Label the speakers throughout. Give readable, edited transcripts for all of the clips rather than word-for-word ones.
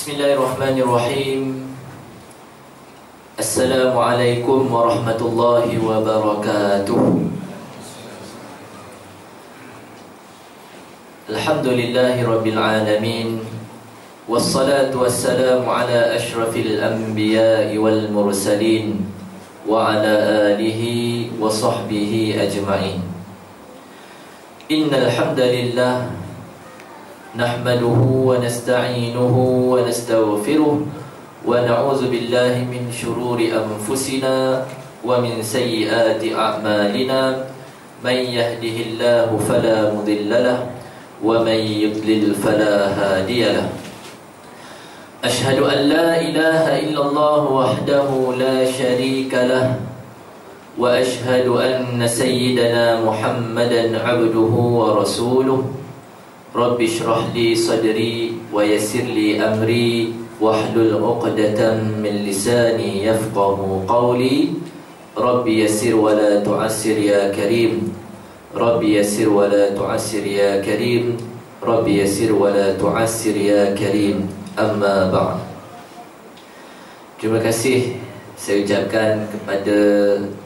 Speaker 1: Bismillahirrahmanirrahim. Assalamualaikum warahmatullahi wabarakatuh. Alhamdulillahi rabbil alamin. Wassalatu wassalamu ala ashrafil anbiya'i wal mursalin wa ala alihi wa sahbihi ajma'in. Innal hamdalillah nahmaduhu wa nasta'inuhu wa nastaghfiruh wa na'udzu billahi min shururi anfusina wa min sayyiati a'malina. Man yahdihillahu fala mudilla lahu wa man yudlil fala hadiya lahu. Ashhadu an la ilaha illallah wahdahu la sharika lahu wa ashhadu anna sayyidana Muhammadan 'abduhu wa rasuluh. Rabbi shrah li sadri wa yassir li amri wahlul 'uqdatam min lisani yafqahu qawli. Rabbi yassir wa la tu'assir ya karim. Rabbi yassir wa la tu'assir ya karim. Rabbi yassir wa la tu'assir ya karim. Amma ba'd. Terima kasih saya ucapkan kepada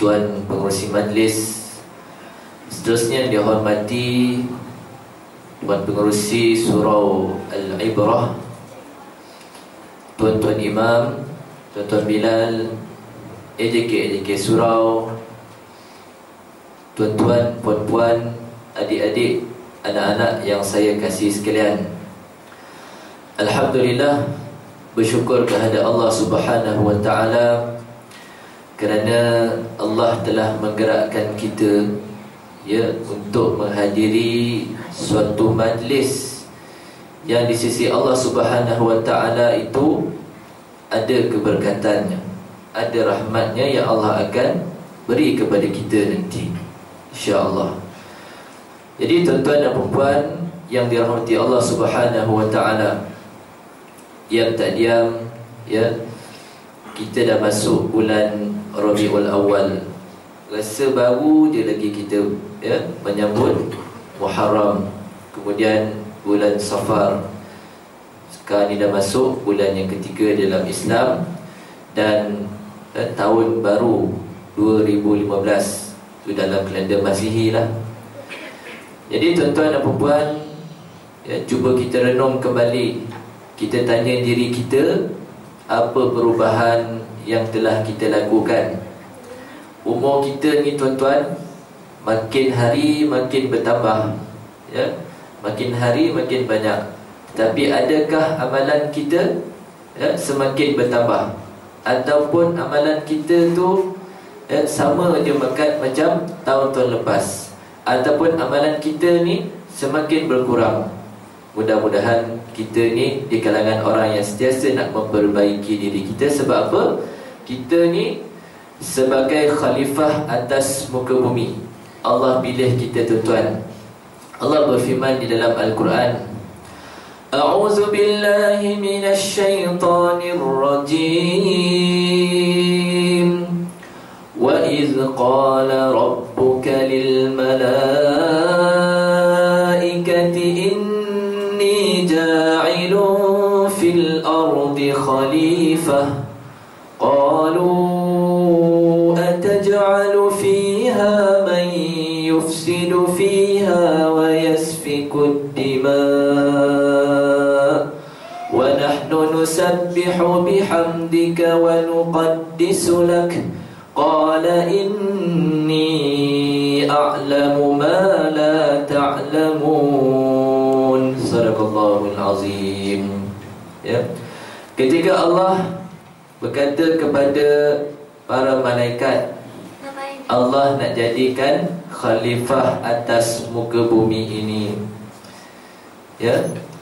Speaker 1: Tuan Pengerusi Majlis, seterusnya yang dihormati Tuan Pengerusi Surau Al-Ibrah, Tuan-Tuan Imam, Tuan-Tuan Bilal, AJK Surau, Tuan-Tuan, Puan-Puan, adik-adik, anak-anak yang saya kasih sekalian. Alhamdulillah, bersyukur kehadap Allah Subhanahu wa ta'ala kerana Allah telah menggerakkan kita untuk menghadiri suatu majlis yang di sisi Allah Subhanahu wa ta'ala itu ada keberkatannya, ada rahmatnya yang Allah akan beri kepada kita nanti, insya-Allah. Jadi tuan-tuan dan puan yang dirahmati Allah Subhanahu wa ta'ala, yang tak diam, kita dah masuk bulan Rabiul Awal. Rasa baru je lagi kita menyambut Muharram, kemudian bulan Safar. Sekarang ni dah masuk bulan yang ketiga dalam Islam, dan tahun baru 2015 itu dalam kalender Masihi lah. Jadi tuan-tuan dan puan, cuba kita renung kembali, kita tanya diri kita, apa perubahan yang telah kita lakukan. Umur kita ni tuan-tuan, makin hari makin bertambah, makin hari makin banyak. Tapi adakah amalan kita semakin bertambah, ataupun amalan kita tu sama je macam tahun-tahun lepas, ataupun amalan kita ni semakin berkurang? Mudah-mudahan kita ni di kalangan orang yang sentiasa nak memperbaiki diri kita. Sebab apa? Kita ni sebagai khalifah atas muka bumi. Allah pilih kita tuan-tuan. Allah berfirman di dalam Al-Quran, A'udzu billahi minasy syaithanir rajim. Wa idz qala rabbuka lil malaikati inni ja'ilun fil ardi khalifah. Qalu أتجعل فيها من يفسد فيها ويسفك الدماء ونحن نسبح بحمدك ونقدس لك قال إني أعلم ما لا تعلمون. Sadaqallahul azim. Ketika Allah berkata kepada para malaikat, Allah nak jadikan khalifah atas muka bumi ini,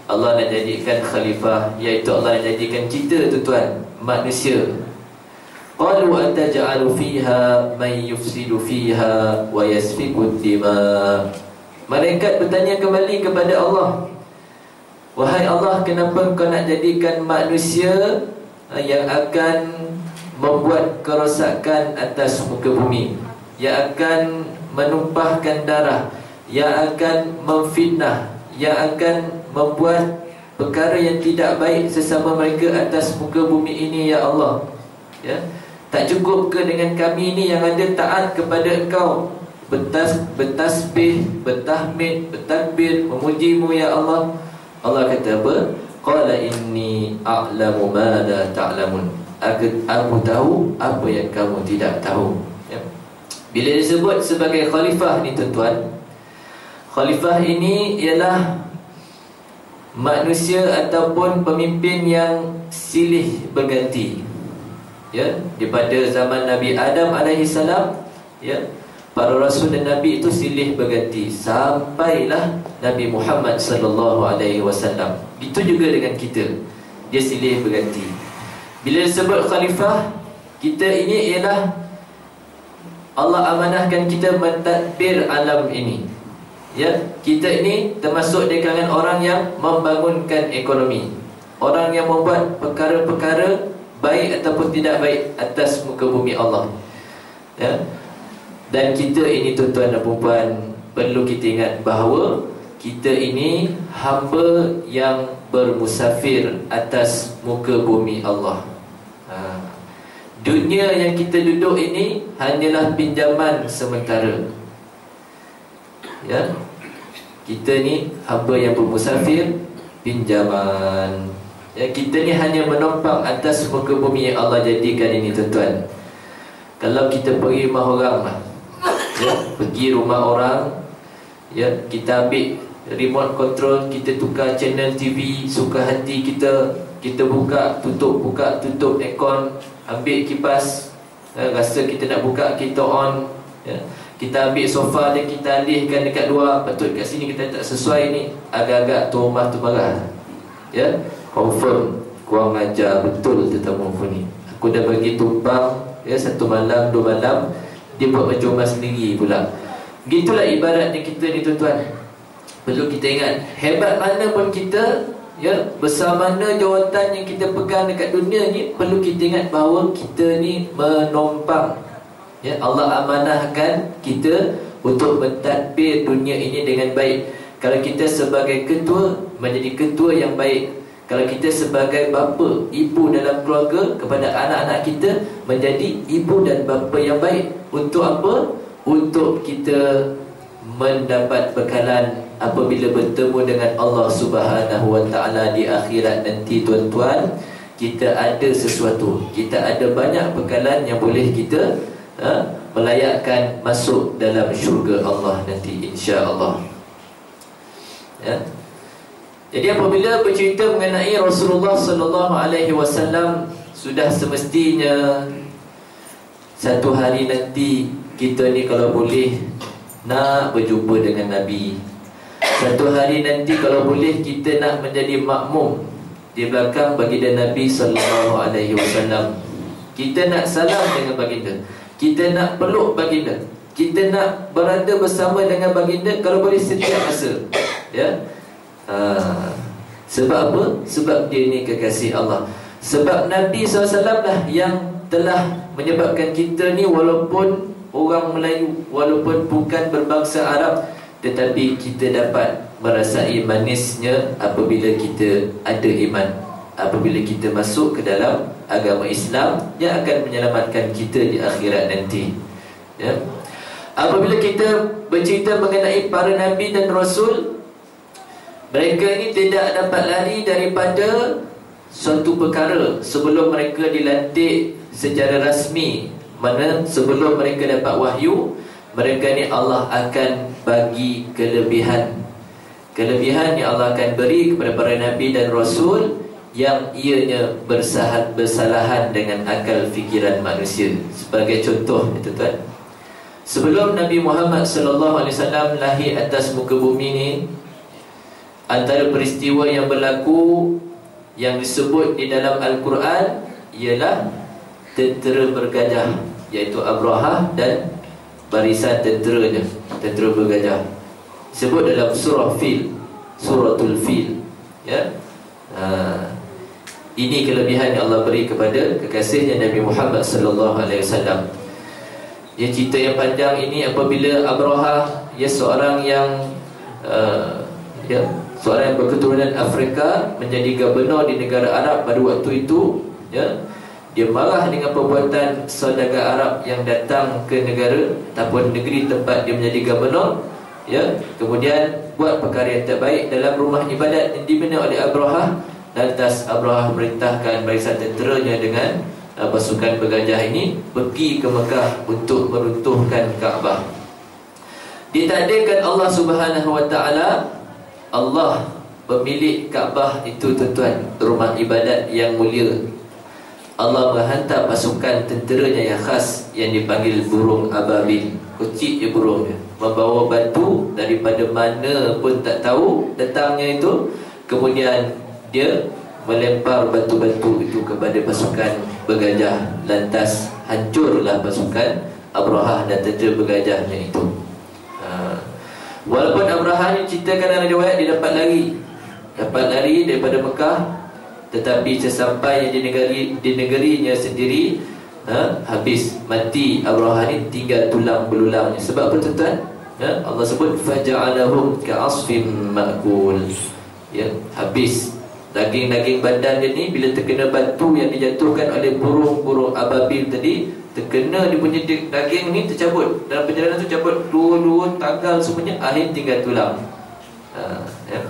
Speaker 1: Allah nak jadikan khalifah, iaitu Allah nak jadikan kita tuan-tuan, manusia. Qalu ataj'alu fiha man yufsidu fiha wa yasfiku dima. Malaikat bertanya kembali kepada Allah, wahai Allah, kenapa kau nak jadikan manusia yang akan membuat kerosakan atas muka bumi, yang akan menumpahkan darah, yang akan memfitnah, yang akan membuat perkara yang tidak baik sesama mereka atas muka bumi ini, ya Allah. Ya, tak cukup ke dengan kami ini yang ada taat kepada Engkau, bertasbih, bertahmid, bertakbir, memujimu, ya Allah. Allah kata apa? Qala inni a'lamu ma la ta'lamun. Aku tahu apa yang kamu tidak tahu. Ya. Bila disebut sebagai khalifah ni tuan-tuan, khalifah ini ialah manusia ataupun pemimpin yang silih berganti. Ya, daripada zaman Nabi Adam alaihissalam, ya, para rasul dan nabi itu silih berganti sampailah Nabi Muhammad sallallahu alaihi wasallam. Itu juga dengan kita, dia silih berganti. Bila disebut khalifah, kita ini ialah Allah amanahkan kita mentadbir alam ini. Ya, kita ini termasuk di kalangan orang yang membangunkan ekonomi, orang yang membuat perkara-perkara baik ataupun tidak baik atas muka bumi Allah. Ya. Dan kita ini tuan-tuan dan puan, perlu kita ingat bahawa kita ini hamba yang bermusafir atas muka bumi Allah. Dunia yang kita duduk ini hanyalah pinjaman sementara. Ya, kita ni hamba yang bermusafir, pinjaman. Ya, kita ni hanya menumpang atas muka bumi yang Allah jadikan ini tuan-tuan. Kalau kita pergi rumah orang lah, ya, pergi rumah orang, ya, kita ambil remote control, kita tukar channel TV suka hati kita, kita buka tutup aircon, ambil kipas, rasa kita nak buka, kita on, ya. Kita ambil sofa dan kita alihkan dekat luar, patut kat sini kita tak sesuai ni, agak-agak tuan rumah tu marah. Ya, confirm kurang ajar betul tetamu pun ni. Aku dah bagi tumpang, ya, 1 malam 2 malam, dia buat macam sendiri pula. Begitulah ibaratnya kita ni tuan-tuan. Perlu kita ingat, hebat mana pun kita, ya, besar mana jawatan yang kita pegang dekat dunia ni, perlu kita ingat bahawa kita ni menumpang. Ya, Allah amanahkan kita untuk mentadbir dunia ini dengan baik. Kalau kita sebagai ketua, menjadi ketua yang baik. Kalau kita sebagai bapa, ibu dalam keluarga, kepada anak-anak kita, menjadi ibu dan bapa yang baik. Untuk apa? Untuk kita mendapat bekalan apabila bertemu dengan Allah Subhanahu wa taala di akhirat nanti tuan-tuan. Kita ada sesuatu, kita ada banyak bekalan yang boleh kita melayakkan masuk dalam syurga Allah nanti, insya-Allah. Ya. Jadi apabila bercerita mengenai Rasulullah sallallahu alaihi wasallam, sudah semestinya satu hari nanti kita ni kalau boleh nak berjumpa dengan Nabi. Satu hari nanti kalau boleh kita nak menjadi makmum di belakang baginda Nabi sallallahu alaihi wasallam. Kita nak salam dengan baginda, kita nak peluk baginda, kita nak berada bersama dengan baginda kalau boleh setiap masa. Ya. Sebab apa? Sebab dia ni kekasih Allah. Sebab Nabi SAW lah yang telah menyebabkan kita ni, walaupun orang Melayu, walaupun bukan berbangsa Arab, tetapi kita dapat merasai manisnya apabila kita ada iman, apabila kita masuk ke dalam agama Islam yang akan menyelamatkan kita di akhirat nanti. Ya. Apabila kita bercerita mengenai para Nabi dan Rasul, mereka ini tidak dapat lari daripada suatu perkara sebelum mereka dilantik secara rasmi. Mana sebelum mereka dapat wahyu, mereka ni Allah akan bagi kelebihan. Kelebihan yang Allah akan beri kepada para Nabi dan Rasul yang ianya bersalahan dengan akal fikiran manusia. Sebagai contoh, tuan-tuan, sebelum Nabi Muhammad sallallahu alaihi wasallam lahir atas muka bumi ni, antara peristiwa yang berlaku yang disebut di dalam Al-Quran ialah tentera bergajah, iaitu Abrahah dan barisan tenteranya, tentera bergajah. Disebut dalam surah Fil, suratul Fil. Ya. Ini kelebihan yang Allah beri kepada kekasihnya Nabi Muhammad sallallahu alaihi wasallam. Ya, cerita yang panjang ini apabila Abrahah, ia seorang yang seorang yang berketurunan Afrika menjadi gubernur di negara Arab pada waktu itu, ya. Dia marah dengan perbuatan saudagar Arab yang datang ke negara ataupun negeri tempat dia menjadi gubernur, ya. Kemudian buat perkara yang terbaik dalam rumah ibadat yang dibina oleh Abrahah. Lantas Abrahah merintahkan barisan tenteranya dengan pasukan bergajah ini pergi ke Mekah untuk meruntuhkan Kaabah. Ditakdirkan Allah Subhanahu wa taala, Allah pemilik Kaabah itu tuan-tuan, rumah ibadat yang mulia. Allah menghantar pasukan tenteranya yang khas yang dipanggil burung ababil. Kecil je burungnya, membawa batu daripada mana pun tak tahu datangnya itu. Kemudian dia melempar batu-batu itu kepada pasukan bergajah. Lantas hancurlah pasukan Abrahah dan tentera bergajahnya itu. Walaupun Abrahah ni ceritakan dalam riwayat dia dapat lari daripada Mekah, tetapi sesampainya di negerinya sendiri, habis mati Abrahah ni, tinggal tulang belulangnya. Sebab apa tuan-tuan? Allah sebut faja'alahum ka'asfim ma'kul. Ya, habis daging-daging badan dia ni bila terkena batu yang dijatuhkan oleh burung-burung ababil tadi, terkena dia punya daging ni tercabut. Dalam perjalanan tu cabut dua-dua tanggal semuanya, akhir tinggal tulang. Ya.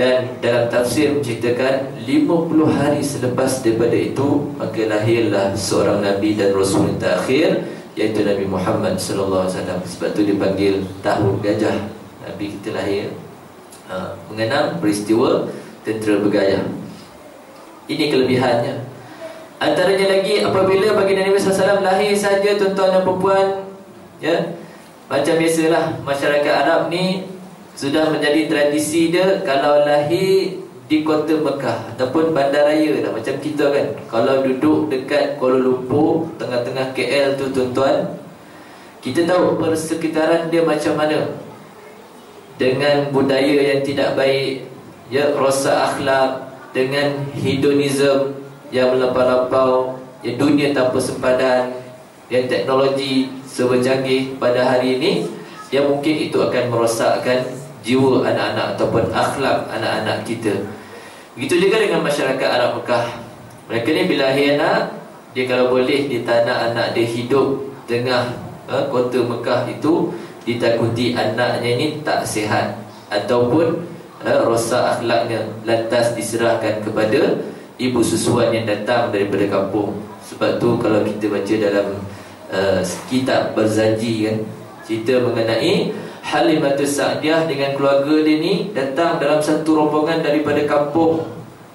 Speaker 1: Dan dalam tafsir menceritakan 50 hari selepas daripada itu, maka lahirlah seorang Nabi dan Rasul yang terakhir, iaitu Nabi Muhammad sallallahu alaihi wasallam. Sebab tu dipanggil tahun gajah. Nabi kita lahir mengenang peristiwa tentera bergajah. Ini kelebihannya. Antaranya lagi, apabila baginda Nabi SAW lahir saja tuan-tuan dan perempuan, ya, macam biasalah masyarakat Arab ni sudah menjadi tradisi dia, kalau lahir di kota Mekah ataupun bandaraya lah, macam kita kan, kalau duduk dekat Kuala Lumpur, tengah-tengah KL tu tuan-tuan, kita tahu persekitaran dia macam mana, dengan budaya yang tidak baik, ya, rosak akhlak, dengan hedonism yang melampau-lampau, ya, dunia tanpa sempadan, ya, teknologi serba canggih pada hari ini, yang mungkin itu akan merosakkan jiwa anak-anak ataupun akhlak anak-anak kita. Begitu juga dengan masyarakat Arab Mekah. Mereka ni bila lahir anak, dia kalau boleh dia tak nak anak dia hidup tengah kota Mekah itu, ditakuti anaknya ni tak sihat ataupun rosak akhlaknya, lantas diserahkan kepada ibu susuan yang datang daripada kampung. Sebab tu kalau kita baca dalam kitab Barzanji kan, cerita mengenai Halimatus Sa'diyah dengan keluarga dia ni datang dalam satu rombongan daripada kampung,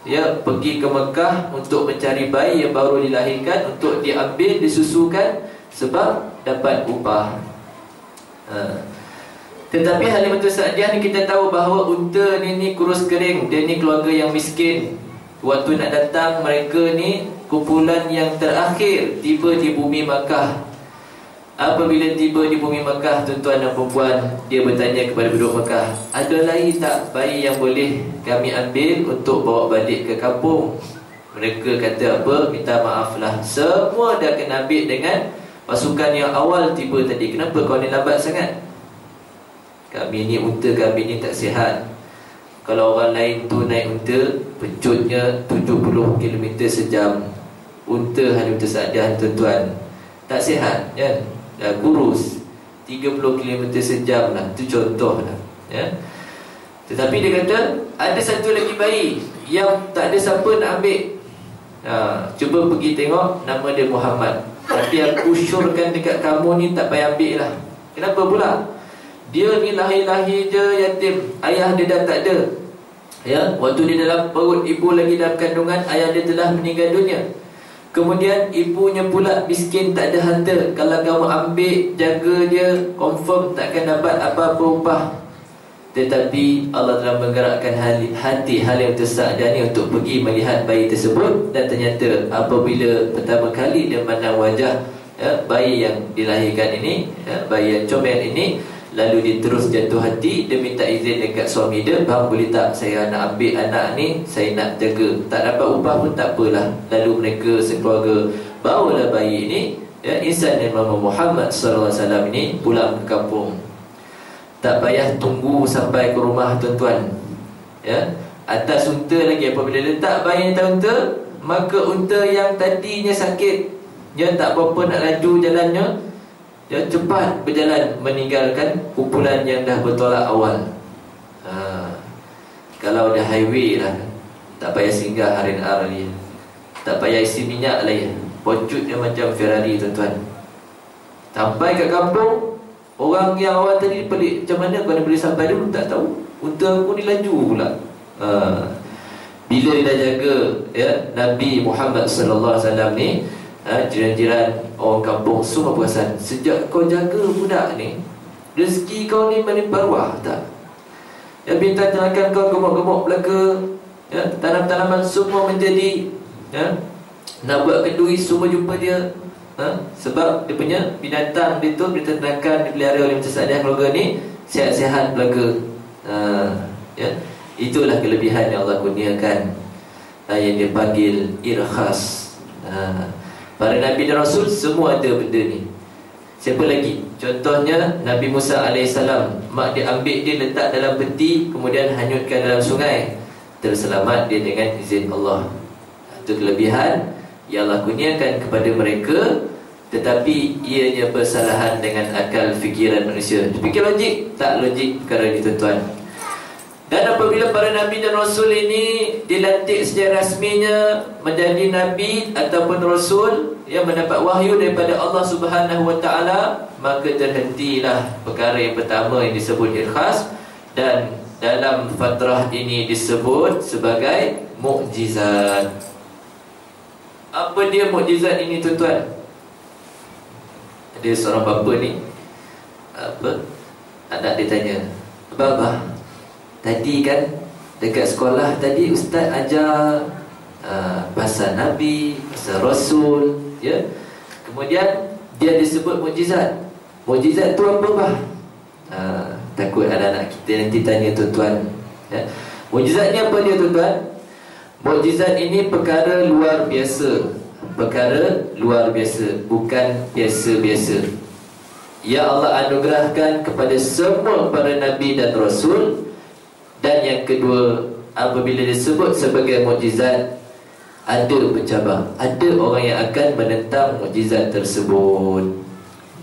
Speaker 1: ya, pergi ke Mekah untuk mencari bayi yang baru dilahirkan untuk diambil, disusukan sebab dapat upah. Tetapi Halimatus Sa'diyah ni kita tahu bahawa unta ni kurus kering, dia ni keluarga yang miskin. Waktu nak datang mereka ni kumpulan yang terakhir tiba di bumi Makkah. Apabila tiba di bumi Makkah tuan-tuan dan perempuan, dia bertanya kepada penduduk Makkah, ada lagi tak bayi yang boleh kami ambil untuk bawa balik ke kampung? Mereka kata apa? Minta maaflah, semua dah kena ambil dengan pasukan yang awal tiba tadi. Kenapa kau ni lambat sangat? Kami ni, unta kami ni tak sihat. Kalau orang lain tu naik unta, pecutnya 70 km sejam. Unta Halimatus Sa'diyah tuan-tuan tak sihat, kan? Dah kurus 30 km sejam lah. Itu contoh lah, ya. Tetapi dia kata ada satu lagi bayi yang tak ada siapa nak ambil. Cuba pergi tengok, nama dia Muhammad, tapi aku syorkan dekat kamu ni tak payah ambil lah. Kenapa pula? Dia ni lahir-lahir je yatim, ayah dia dah tak ada, ya. Waktu dia dalam perut ibu lagi dalam kandungan, ayah dia telah meninggal dunia. Kemudian ibunya pula miskin, tak ada harta. Kalau kamu ambil, jaga dia, confirm takkan dapat apa-apa upah. Tetapi Allah telah menggerakkan hati Halimatus Sa'diyah ni untuk pergi melihat bayi tersebut. Dan ternyata apabila pertama kali dia pandang wajah, ya, bayi yang dilahirkan ini, ya, bayi yang comel ini, lalu dia terus jatuh hati. Dia minta izin dekat suami dia, bang boleh tak saya nak ambil anak ni, saya nak jaga, tak dapat upah pun tak apalah. Lalu mereka sekeluarga bawalah bayi ini, ya, insan yang nama Muhammad SAW ini pulang ke kampung. Tak payah tunggu sampai ke rumah tuan-tuan, ya, atas unta lagi. Apabila letak bayi atas unta, maka unta yang tadinya sakit, dia tak berapa nak laju jalannya, dia cepat berjalan meninggalkan kumpulan yang dah bertolak awal. Kalau dah highway lah, tak payah singgah R&R lagi, tak payah isi minyak lagi, pocut dia macam Ferrari tuan-tuan. Sampai kat kampung, orang yang awal tadi pelik, macam mana kau boleh sampai dulu, tak tahu. Unta aku ni laju pula. Bila dia dah jaga, ya, Nabi Muhammad sallallahu alaihi wasallam ni, jiran-jiran orang kampung semua perasan, sejak kau jaga budak ni, rezeki kau ni melimpah ruah tak? Ya, bintang tanakan kau gemuk-gemuk belaka, ya, tanam-tanaman semua menjadi, ya, nak buat kenduri semua jumpa dia. Sebab dia punya binatang dia tu, bintang tanakan dipelihara oleh Macam Sa'adiah keluarga ni sihat-sihat belaka. Ya, itulah kelebihan yang Allah kurniakan, yang dia panggil irkhas. Para Nabi dan Rasul semua ada benda ni. Siapa lagi? Contohnya Nabi Musa AS, mak dia ambil dia letak dalam peti, kemudian hanyutkan dalam sungai, terselamat dia dengan izin Allah. Itu kelebihan yang Allah kurniakan kepada mereka. Tetapi ianya bersalahan dengan akal fikiran manusia. Fikir logik, tak logik perkara ini tuan-tuan. Dan apabila para Nabi dan Rasul ini dilantik secara rasminya menjadi Nabi ataupun Rasul yang mendapat wahyu daripada Allah Subhanahu Wa Taala, maka terhentilah perkara yang pertama yang disebut irkhas, dan dalam fatrah ini disebut sebagai mukjizat. Apa dia mukjizat ini tuan-tuan? Ada seorang bapa ni, anak dia tanya, "Abah, tadi kan dekat sekolah tadi ustaz ajar pasal Nabi, pasal Rasul, ya. Kemudian dia disebut mukjizat. Mukjizat tu apa, bah?" Takut anak-anak kita nanti tanya tuan-tuan, ya. Mukjizatnya apa dia tuan-tuan? Mukjizat ini perkara luar biasa. Perkara luar biasa, bukan biasa-biasa. Ya Allah anugerahkan kepada semua para Nabi dan Rasul. Dan yang kedua, apabila disebut sebagai mukjizat, ada pencabar, ada orang yang akan menentang mukjizat tersebut.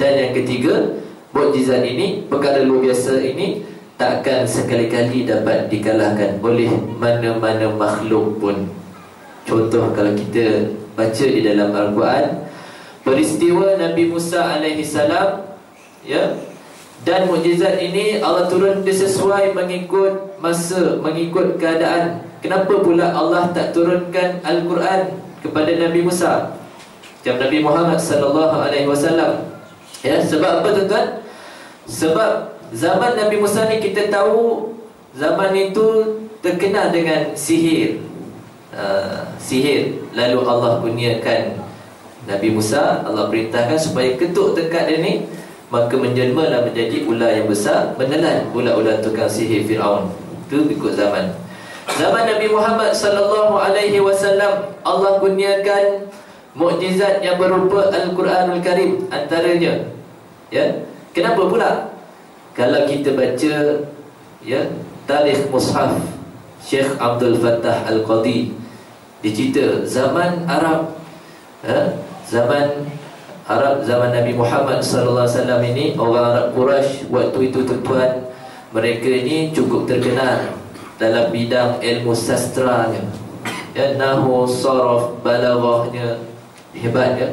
Speaker 1: Dan yang ketiga, mukjizat ini, perkara luar biasa ini, takkan sekali-kali dapat dikalahkan oleh mana-mana makhluk pun. Contoh, kalau kita baca di dalam Al-Quran, peristiwa Nabi Musa AS, ya, dan mukjizat ini Allah turun sesuai mengikut masa, mengikut keadaan. Kenapa pula Allah tak turunkan Al-Quran kepada Nabi Musa macam Nabi Muhammad SAW? Ya, sebab apa tuan-tuan? Sebab zaman Nabi Musa ni kita tahu zaman itu terkenal dengan sihir. Sihir. Lalu Allah kurniakan Nabi Musa, Allah perintahkan supaya ketuk tengkat dia ni, maka menjelmalah menjadi ular yang besar, menelan ular-ular tukang sihir Fir'aun. Itu ikut zaman. Zaman Nabi Muhammad SAW, Allah kurniakan mukjizat yang berupa Al-Quranul Karim antaranya. Ya, kenapa pula? Kalau kita baca, ya, tarikh mushaf Syekh Abdul Fattah Al-Qadi, dicerita zaman Arab, zaman Arab, zaman Nabi Muhammad SAW ini, orang Arab Quraisy waktu itu tuan-tuan, mereka ini cukup terkenal dalam bidang ilmu sastranya, ya, nahwu, saraf, balaghahnya hebat, ya.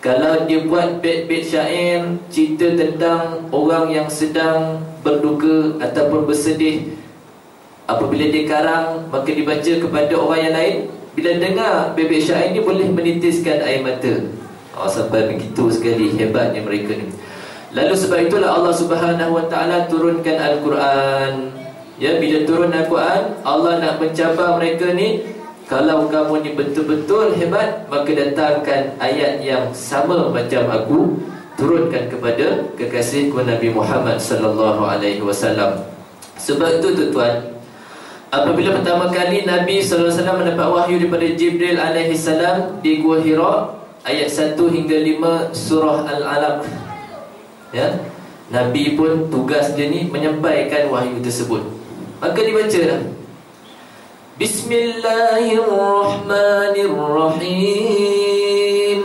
Speaker 1: Kalau dia buat bait-bait syair cerita tentang orang yang sedang berduka ataupun bersedih, apabila dia karang, maka dibaca kepada orang yang lain, bila dengar bait-bait syair ini boleh menitiskan air mata. Sampai begitu sekali hebatnya mereka ni. Lalu sebab itulah Allah Subhanahu Wa Taala turunkan Al-Quran. Ya, bila turun Al-Quran, Allah nak mencabar mereka ni. Kalau kamu ni betul-betul hebat, maka datangkan ayat yang sama macam aku turunkan kepada kekasihku Nabi Muhammad SAW. Sebab itu tuan-tuan, apabila pertama kali Nabi SAW mendapat wahyu daripada Jibril AS di Gua Hira, ayat 1 hingga 5 surah Al-Alaq, ya, Nabi pun tugas dia ni menyampaikan wahyu tersebut. Maka dibaca dah. Bismillahirrahmanirrahim.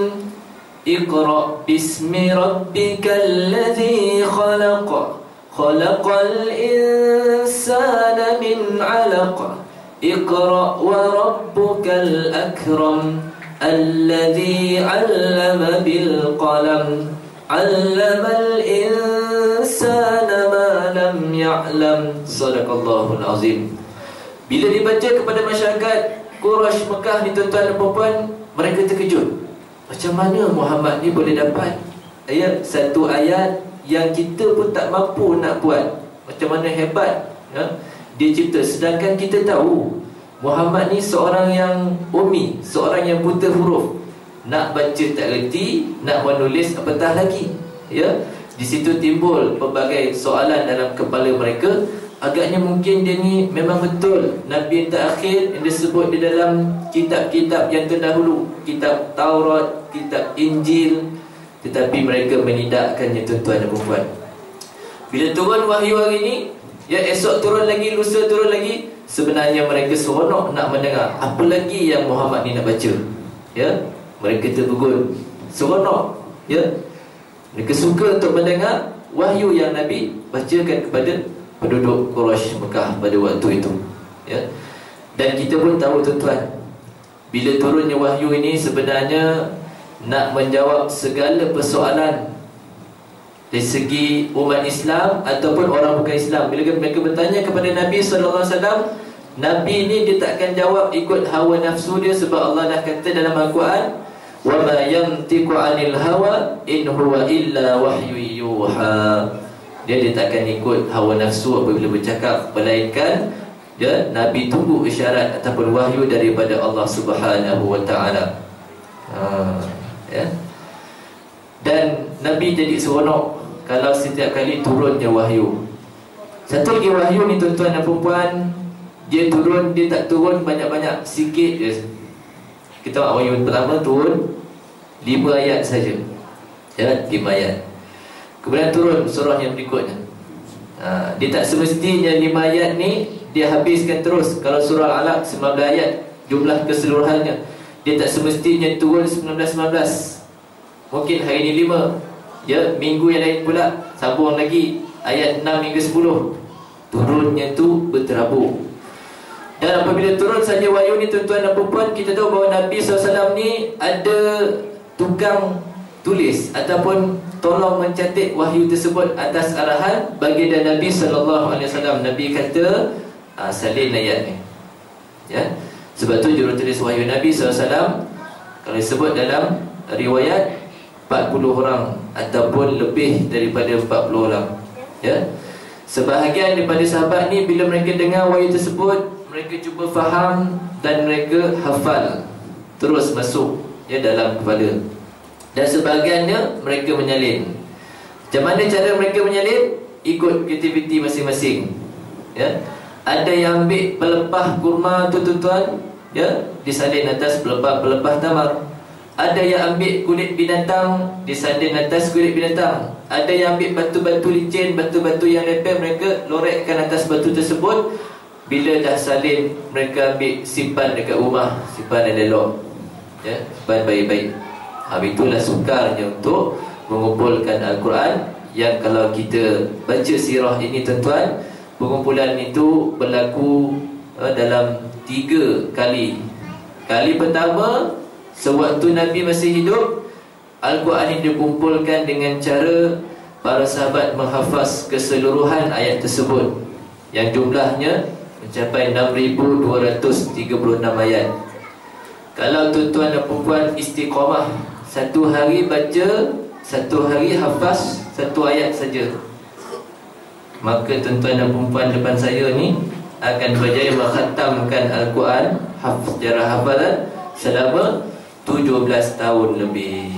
Speaker 1: Iqra bismi rabbikal ladzi khalaq. Khalaqal insana min 'alaq. Iqra wa rabbukal akram. Alladzi 'allama bil qalam. 'Allamal insana ma lam ya'lam. Shadaqallahul azim. Bila dibaca kepada masyarakat Quraisy Mekah ni, tuan-tuan dan puan, mereka terkejut. Macam mana Muhammad ni boleh dapat satu ayat yang kita pun tak mampu nak buat? Macam mana hebat dia cipta. Sedangkan kita tahu Muhammad ni seorang yang ummi, seorang yang buta huruf. Nak baca tak reti, nak menulis apatah lagi. Di situ timbul pelbagai soalan dalam kepala mereka. Agaknya mungkin dia ni memang betul Nabi yang terakhir yang disebut di dalam kitab-kitab yang terdahulu, kitab Taurat, kitab Injil. Tetapi mereka menidakkannya, tuan-tuan dan puan. Bila turun wahyu hari ini, esok turun lagi, lusa turun lagi, sebenarnya mereka seronok nak mendengar apa lagi yang Muhammad ni nak baca. Mereka terpegun, seronok. Mereka suka untuk mendengar wahyu yang Nabi bacakan kepada penduduk Quraisy Mekah pada waktu itu. Dan kita pun tahu, tuan-tuan, bila turunnya wahyu ini sebenarnya nak menjawab segala persoalan dari segi umat Islam ataupun orang bukan Islam. Bila mereka bertanya kepada Nabi SAW, Nabi ni dia takkan jawab ikut hawa nafsu dia, sebab Allah dah kata dalam Al-Quran, wa ma yantiqu 'anil hawa in huwa illa wahyu yuha. Dia takkan ikut hawa nafsu apabila bercakap, melainkan Nabi tunggu isyarat ataupun wahyu daripada Allah Subhanahu wa ta'ala. Dan Nabi jadi seronok kalau setiap kali turunnya wahyu. Satu lagi wahyu ni, tuan-tuan dan perempuan, dia turun, dia tak turun banyak-banyak, sikit je. Kita tengok wahyu pertama turun 5 ayat saja. 5 ayat. Kemudian turun surah yang berikutnya. Dia tak semestinya 5 ayat ni dia habiskan terus. Kalau surah Al-Alaq 19 ayat jumlah keseluruhannya, dia tak semestinya turun 19-19. Mungkin hari ni 5, minggu yang lain pula sambung lagi ayat 6 hingga 10. Turunnya tu berterabur. Dan apabila turun saja wahyu ni, tuan-tuan dan puan, kita tahu bahawa Nabi SAW ni ada tukang tulis ataupun tolong mencatat wahyu tersebut atas arahan baginda Nabi SAW. Nabi kata, salin ayat ni. Sebab tu jurutulis wahyu Nabi SAW, kalau disebut dalam riwayat, 40 orang ataupun lebih daripada 40 orang. Sebahagian daripada sahabat ni, bila mereka dengar wahyu tersebut, mereka cuba faham dan mereka hafal, terus masuk dalam kepala. Dan sebahagiannya mereka menyalin. Macam mana cara mereka menyalin? Ikut kreativiti masing-masing. Ada yang ambil pelepah kurma tu, tuan-tuan, disalin atas pelepah tamar. Ada yang ambil kulit binatang, disalin atas kulit binatang. Ada yang ambil batu-batu licin, batu-batu yang lepel, mereka lorekkan atas batu tersebut. Bila dah salin, mereka ambil simpan dekat rumah, simpan dan elok, simpan baik-baik. Itulah sukarnya untuk mengumpulkan Al-Quran. Yang kalau kita baca sirah ini, tuan-tuan, pengumpulan itu berlaku dalam 3 kali. Kali pertama, sewaktu Nabi masih hidup, Al-Quran ini dikumpulkan dengan cara para sahabat menghafaz keseluruhan ayat tersebut, yang jumlahnya mencapai 6,236 ayat. Kalau tuan-tuan dan perempuan istiqamah, satu hari baca, satu hari hafaz 1 ayat saja, maka tuan-tuan dan perempuan depan saya ni akan berjaya mengkhatamkan Al-Quran secara hafalan selama 17 tahun lebih.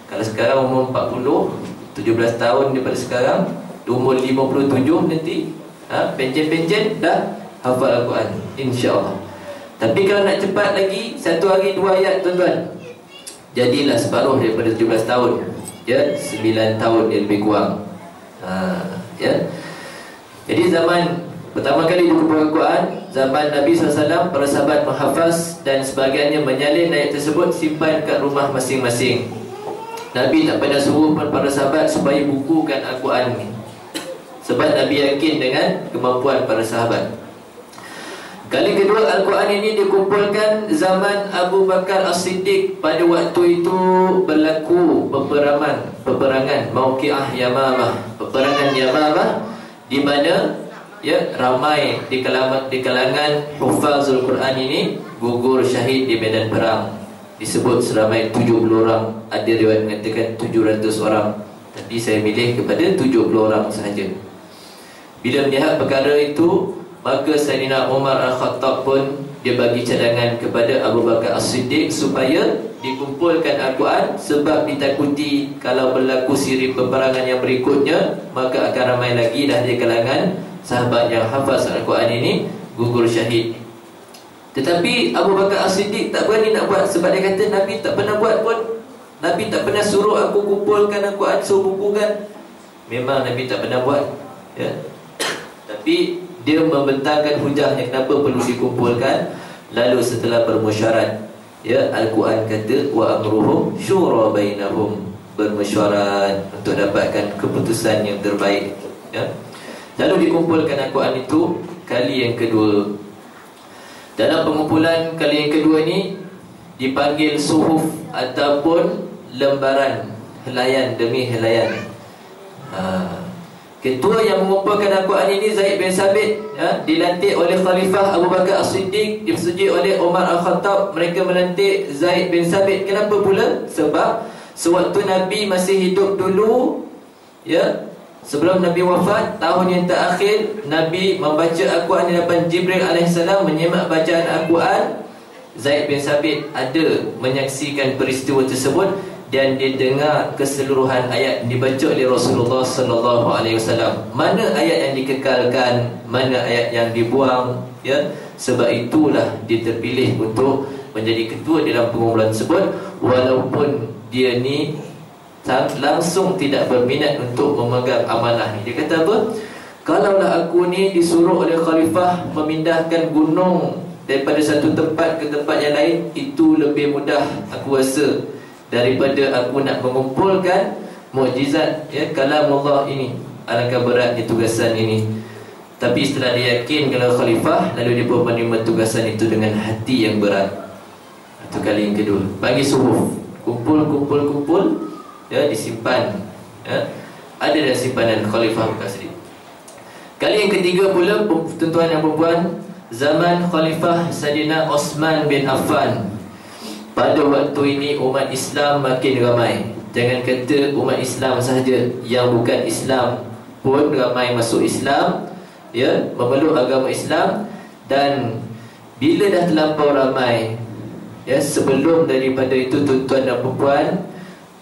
Speaker 1: Kalau sekarang umur 40, 17 tahun daripada sekarang, umur 57 nanti, pencen-pencen dah hafal Al-Quran, insya-Allah. Tapi kalau nak cepat lagi, satu hari 2 ayat, tuan-tuan, jadilah separuh daripada 17 tahun, 9 tahun dia lebih kurang. Jadi zaman Pertama kali dikumpulkan Al-Quran zaman Nabi SAW, para sahabat menghafaz dan sebagainya, menyalin ayat tersebut, simpan kat rumah masing-masing. Nabi tak pernah suruh para sahabat supaya bukukan Al-Quran ni, sebab Nabi yakin dengan kemampuan para sahabat. Kali kedua Al-Quran ini dikumpulkan zaman Abu Bakar As-Siddiq. Pada waktu itu berlaku peperangan Mauqi'ah Yamamah, peperangan Yamamah, di mana ramai di kalangan hufazul Quran ini gugur syahid di medan perang. Disebut seramai 70 orang. Ada riwayat mengatakan 700 orang, tapi saya milih kepada 70 orang sahaja. Bila melihat perkara itu, maka Sayyidina Umar Al-Khattab pun dia bagi cadangan kepada Abu Bakar As-Siddiq supaya dikumpulkan Al-Quran, sebab ditakuti kalau berlaku siri peperangan yang berikutnya, maka akan ramai lagi dah di kalangan sahabat yang hafaz Al-Quran ini gugur syahid. Tetapi Abu Bakar As-Siddiq tak berani nak buat, sebab dia kata Nabi tak pernah buat pun. Nabi tak pernah suruh aku kumpulkan Al-Quran, suruh bukukan. Memang Nabi tak pernah buat, ya. Tapi dia membentangkan hujahnya kenapa perlu dikumpulkan. Lalu setelah bermusyarat, Al-Quran kata wa amruhum syura bainahum, bermesyuarat untuk dapatkan keputusan yang terbaik, Lalu dikumpulkan Al-Quran itu kali yang kedua. Dalam pengumpulan kali yang kedua ini dipanggil suhuf ataupun lembaran, helaian demi helaian. Ketua yang mengumpulkan Al-Quran ini Zaid bin Sabit, dilantik oleh Khalifah Abu Bakar As-Siddiq, disetujui oleh Umar Al-Khattab. Mereka melantik Zaid bin Sabit. Kenapa pula? Sebab sewaktu Nabi masih hidup dulu, sebelum Nabi wafat, tahun yang terakhir Nabi membaca Al-Quran di hadapan Jibril AS, menyimak bacaan Al-Quran. Zaid bin Sabit ada menyaksikan peristiwa tersebut, dan dia dengar keseluruhan ayat dibaca oleh Rasulullah SAW. Mana ayat yang dikekalkan, mana ayat yang dibuang, Sebab itulah dia terpilih untuk menjadi ketua dalam pengumpulan tersebut, walaupun dia ni langsung tidak berminat untuk memegang amanah ni. Dia kata apa? Kalaulah aku ni disuruh oleh khalifah memindahkan gunung daripada satu tempat ke tempat yang lain, itu lebih mudah aku rasa daripada aku nak mengumpulkan mukjizat kalamullah ini. Alangkah beratnya tugasan ini. Tapi setelah dia yakin kalau khalifah, lalu dia pun menerima tugasan itu dengan hati yang berat. Itu kali yang kedua. Bagi suhuf, kumpul, disimpan, ada dalam simpanan Khalifah Abu Bakar Siddiq. Kali yang ketiga pula, tuan-tuan dan puan-puan, zaman Khalifah Sayyidina Osman bin Affan. Pada waktu ini umat Islam makin ramai. Jangan kata umat Islam sahaja, yang bukan Islam pun ramai masuk Islam, memeluk agama Islam. Dan bila dah terlampau ramai, sebelum daripada itu, tuan-tuan dan puan-puan,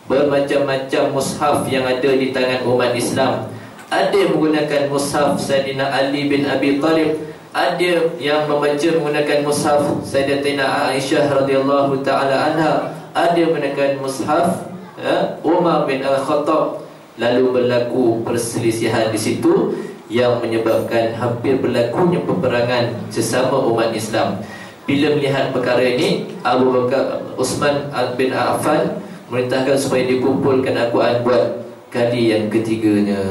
Speaker 1: bermacam-macam mushaf yang ada di tangan umat Islam. Ada yang menggunakan mushaf Sayyidina Ali bin Abi Talib, ada yang membaca menggunakan mushaf Sayyidatina Aisyah radhiyallahu taala anha, ada yang menggunakan mushaf Umar bin Al-Khattab. Lalu berlaku perselisihan di situ yang menyebabkan hampir berlakunya peperangan sesama umat Islam. Bila melihat perkara ini, Abu Bakar Utsman bin Affan merintahkan supaya dikumpulkan Al-Quran buat kali yang ketiganya.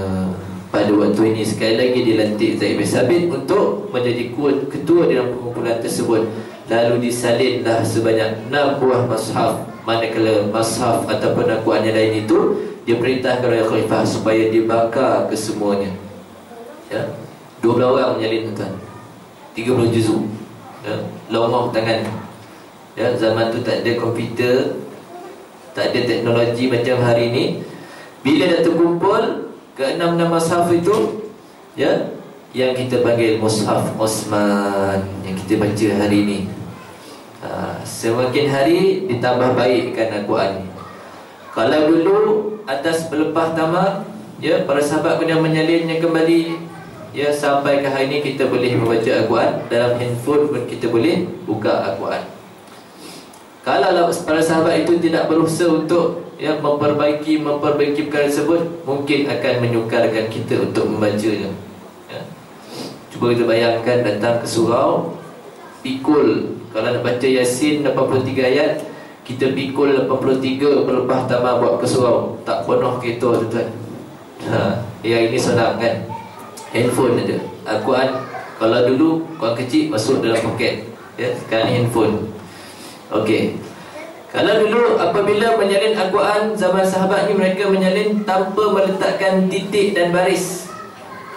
Speaker 1: Pada waktu ini sekali lagi dilantik Zaid bin Sabit untuk menjadi ketua dalam pengumpulan tersebut. Lalu disalinlah sebanyak 6 buah mushaf. Manakala mushaf ataupun Al-Quran yang lain itu diperintahkan oleh khalifah supaya dibakar kesemuanya. 12 orang menyalin, tuan, 30 juzuk, longok tangan. Zaman tu tak ada komputer, tak ada teknologi macam hari ini. Bila dah terkumpul ke-6 mushaf itu, yang kita panggil mushaf Osman, yang kita baca hari ini, semakin hari ditambah baikkan Al-Quran. Kalau dulu atas pelepah tamak, para sahabat kena menyalinnya kembali, sampai ke hari ini kita boleh membaca Al-Quran dalam handphone pun, kita boleh buka Al-Quran. Kalau para sahabat itu tidak berusaha untuk memperbaiki perkara tersebut, mungkin akan menyukarkan kita untuk membacanya. Cuba kita bayangkan datang ke surau, pikul. Kalau nak baca Yasin 83 ayat, kita pikul 83 pelepah tamah buat ke surau. Tak penuh kereta tuan-tuan. Yang ini senang kan? Handphone ada. Al-Quran kalau dulu Quran kecil masuk dalam poket, ya, sekarang ni handphone. Okey. Kalau dulu apabila menyalin Al-Quran zaman sahabat ni, mereka menyalin tanpa meletakkan titik dan baris.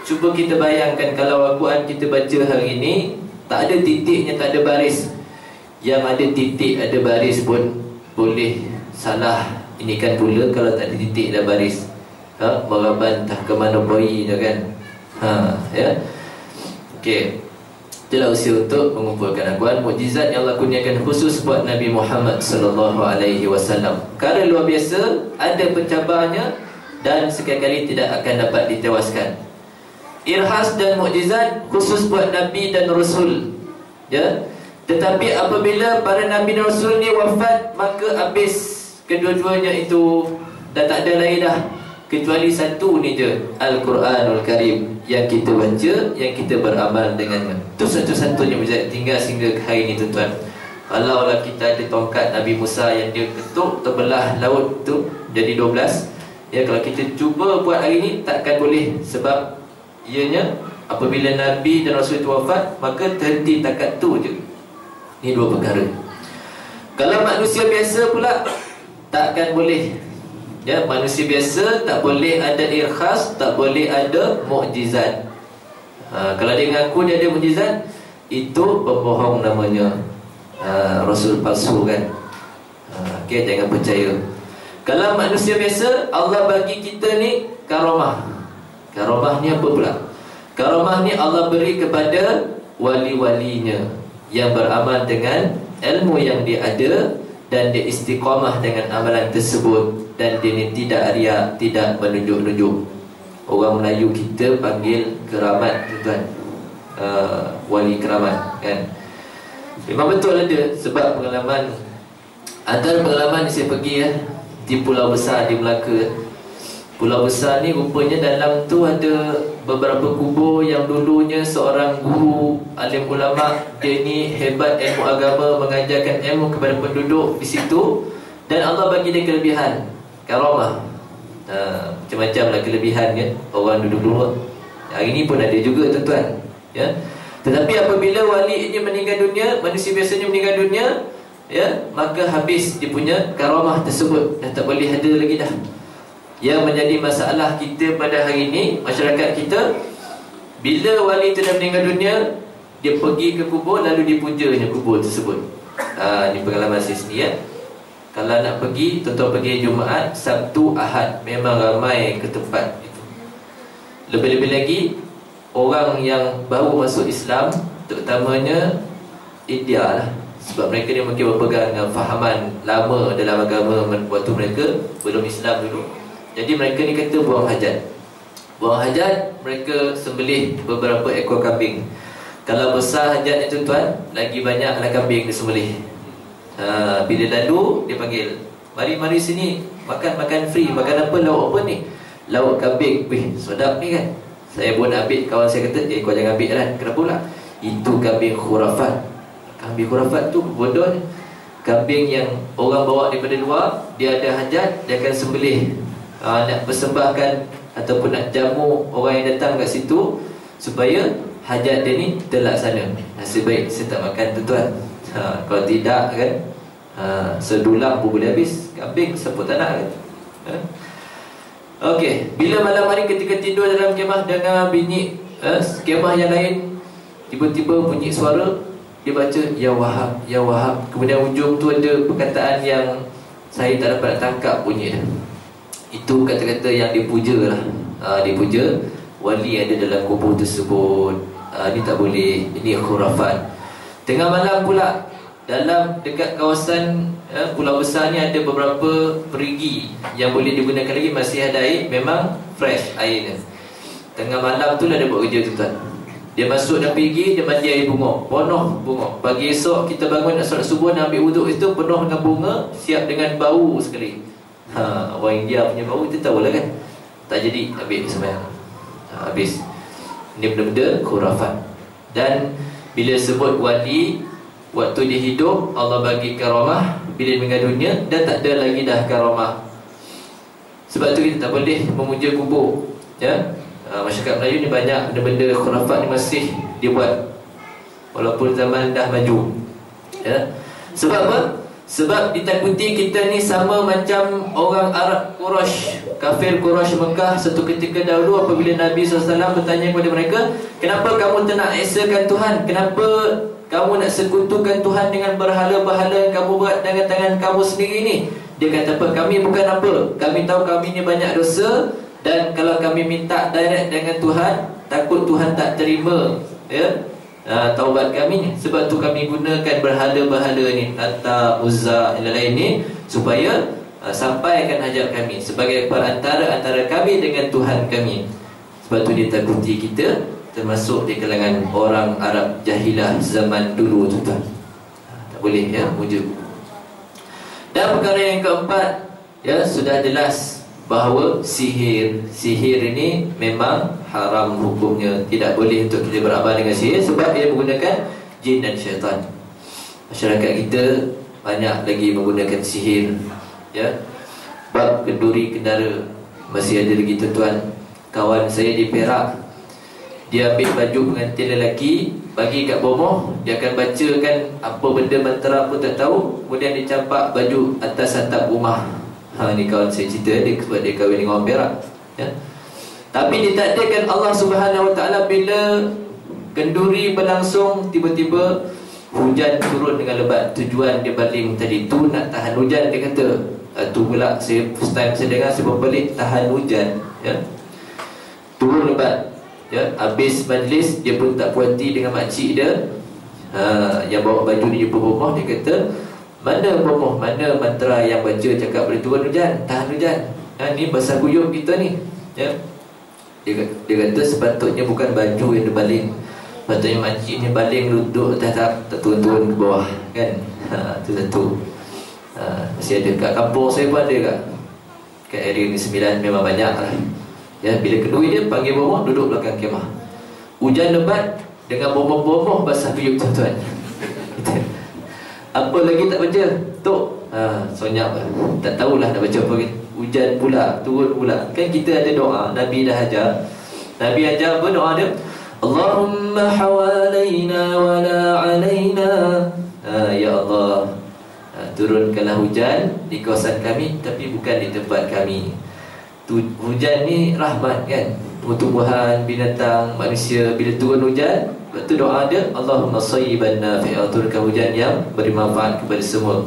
Speaker 1: Cuba kita bayangkan kalau Al-Quran kita baca hari ini tak ada titiknya, tak ada baris. Yang ada titik ada baris pun boleh salah. Ini kan pula kalau tak ada titik dan baris, meraban tak ke mana boi je kan. Ya. Okey. Itulah usia untuk mengumpulkan Al-Quran. Mukjizat yang Allah kurniakan khusus buat Nabi Muhammad sallallahu alaihi wasallam. Perkara luar biasa, ada pencabarnya dan sekali-kali tidak akan dapat ditewaskan. Irhas dan mukjizat khusus buat Nabi dan Rasul, ya. Tetapi apabila para Nabi dan Rasul ni wafat, maka habis kedua-duanya itu, dah tak ada lain dah kecuali satu ni je, Al-Quranul Karim, yang kita baca, yang kita beramal dengannya. Itu satu-satunya mukjizat tinggal sehingga ke hari ni tuan-tuan. Kalaulah kita ada tongkat Nabi Musa yang dia ketuk terbelah laut tu jadi 12, ya, kalau kita cuba buat hari ni takkan boleh. Sebab ianya apabila Nabi dan Rasul itu wafat, maka terhenti takat tu je. Ini dua perkara. Kalau manusia biasa pula takkan boleh. Ya, manusia biasa tak boleh ada irkhas, tak boleh ada mukjizat. Kalau dia mengaku dia ada mukjizat, itu pembohong namanya, rasul palsu kan. Okay, jangan percaya. Kalau manusia biasa, Allah bagi kita ni karamah. Karamah ni apa pula? Karamah ni Allah beri kepada wali-walinya yang beramal dengan ilmu yang dia ada, dan dia istiqamah dengan amalan tersebut, dan dia ni tidak riak, tidak menunjuk-nunjuk. Orang Melayu kita panggil keramat tuan-tuan, wali keramat kan. Memang betul ada. Sebab pengalaman, antara pengalaman saya pergi di Pulau Besar di Melaka. Pulau Besar ni rupanya dalam tu ada beberapa kubur yang dulunya seorang guru alim ulama, dia ni hebat ilmu agama, mengajarkan ilmu kepada penduduk di situ, dan Allah bagi dia kelebihan karamah. Macam-macam lah kelebihan kan orang duduk dulu. Hari ni pun ada juga tuan-tuan, ya. Tetapi apabila wali ini meninggal dunia, manusia biasanya meninggal dunia, ya, maka habis dia punya karamah tersebut, dah tak boleh ada lagi dah. Yang menjadi masalah kita pada hari ini, masyarakat kita, bila wali itu dah meninggal dunia, dia pergi ke kubur lalu dipujanya kubur tersebut. Ini pengalaman saya sendiri, ya. Kalau nak pergi, tuan-tuan pergi Jumaat, Sabtu, Ahad, memang ramai ke tempat itu. Lebih-lebih lagi orang yang baru masuk Islam, terutamanya India lah. Sebab mereka ni mungkin berpegang dengan fahaman lama dalam agama waktu mereka belum Islam dulu. Jadi mereka ni kata buang hajat. Buang hajat, mereka sembelih beberapa ekor kambing. Kalau besar hajat ni tuan-tuan, lagi banyaklah kambing disembelih. Bila lalu, dia panggil, mari sini, makan free. Makan apa? Lauk apa ni? Lauk kambing. Wih, sedap ni kan. Saya pun nak ambil, kawan saya kata, kau jangan ambil kan. Kenapa pula? Itu kambing khurafat. Kambing khurafat tu bodoh ni. Kambing yang orang bawa daripada luar, dia ada hajat, dia akan sembelih. Nak persembahkan ataupun nak jamu orang yang datang kat situ supaya hajat dia ni terlaksana. Nasib baik saya tak makan tuan-tuan. Kalau tidak kan, sedulang pun boleh habis. Kambing siapa tak nak kan. Okey, bila malam hari ketika tidur dalam kemah, dengar bunyi kemah yang lain, tiba-tiba bunyi suara, dia baca Ya Wahab, Ya Wahab. Kemudian ujung tu ada perkataan yang saya tak dapat tangkap bunyi dia. Itu kata-kata yang dipuja lah. Dipuja wali ada dalam kubur tersebut. Ini tak boleh, ini khurafat. Tengah malam pula, dalam dekat kawasan Pulau Besar ni ada beberapa perigi yang boleh digunakan lagi, masih ada air, memang fresh airnya. Tengah malam tu lah dia buat kerja tuan-tuan. Dia masuk dalam perigi, dia mandi air bunga, penuh bunga. Pagi esok kita bangun nak solat subuh, nak ambil wuduk itu penuh dengan bunga, siap dengan bau sekali. Orang India punya bau kita tahu lah kan. Tak jadi ambil sembahyang. Habis. Ini benda-benda khurafat. Dan bila sebut wali, waktu dia hidup Allah bagi karamah, bila meninggal dunia dah tak ada lagi dah karamah. Sebab tu kita tak boleh memuja kubur, ya. Masyarakat Melayu ni banyak benda khurafat ni masih dibuat walaupun zaman dah maju, ya. Sebab apa? Sebab ditakuti kita ni sama macam orang Arab Quraisy, kafir Quraisy Mekah. Satu ketika dahulu apabila Nabi SAW bertanya kepada mereka, kenapa kamu tak nak esakan Tuhan? Kenapa kamu nak sekutukan Tuhan dengan berhala-berhala yang kamu buat dengan tangan kamu sendiri ni? Dia kata apa? Kami bukan apa. Kami tahu kami ni banyak dosa, dan kalau kami minta direct dengan Tuhan, takut Tuhan tak terima, ya, taubat kami ni. Sebab tu kami gunakan berhala-berhala ni, Lata, Uzza dan lain ni, supaya sampaikan hajat kami sebagai perantara antara kami dengan Tuhan kami. Sebab tu dia takuti kita, termasuk di kalangan orang Arab jahilah zaman dulu tu tuan. Tak boleh, ya, wujud. Dan perkara yang keempat, ya, sudah jelas bahawa sihir ini memang haram hukumnya. Tidak boleh untuk kita beramal dengan sihir, sebab ia menggunakan jin dan syaitan. Masyarakat kita banyak lagi menggunakan sihir, ya. Bab kenduri kendara masih ada lagi tuan. Kawan saya di Perak, dia ambil baju pengantin lelaki, bagi kat bomoh, dia akan bacakan apa benda mantra pun tak tahu, kemudian dia campak baju atas atap rumah. Ni kawan saya cerita, dia sebab dia kahwin dengan orang Perak, ya. Tapi ditakdirkan Allah Subhanahu Wa Taala, bila kenduri berlangsung, tiba-tiba hujan turun dengan lebat. Tujuan dia baling tadi tu nak tahan hujan, dia kata. Tu pula saya first time saya dengar, saya berpelik, tahan hujan, ya. Turun lebat, ya. Habis majlis, dia pun tak puas hati dengan makcik dia, yang bawa baju ni jumpa bomoh. Dia kata, mana bomoh, mana mantra yang baca cakap boleh turun hujan, tahan hujan? Ni basah kuyup kita ni, ya. Dia kata sepatutnya bukan baju yang dibaling, patutnya makcik ni baling duduk tak turun-turun ke bawah, kan. Itu satu. Masih ada kat kampung saya pun ada kat area ni 9 memang banyak lah, ya. Bila kedua dia panggil bomoh, duduk belakang kemah. Hujan lebat dengan bomoh-bomoh basah kuyup tuan-tuan. Apa lagi tak baca? Tok, sonyap lah. Tak tahulah nak baca apa. Hujan pula, turun pula. Kan kita ada doa, Nabi dah ajar. Nabi ajar apa doa dia? Allahumma hawalaina wa la alaina. Ya Allah, turunkanlah hujan di kawasan kami, tapi bukan di tempat kami. Hujan ni rahmat, kan, tumbuhan, binatang, manusia. Bila turun hujan, lepas tu doa dia, Allahumma sayyiban nafi'a, turunkan hujan yang beri manfaat kepada semua.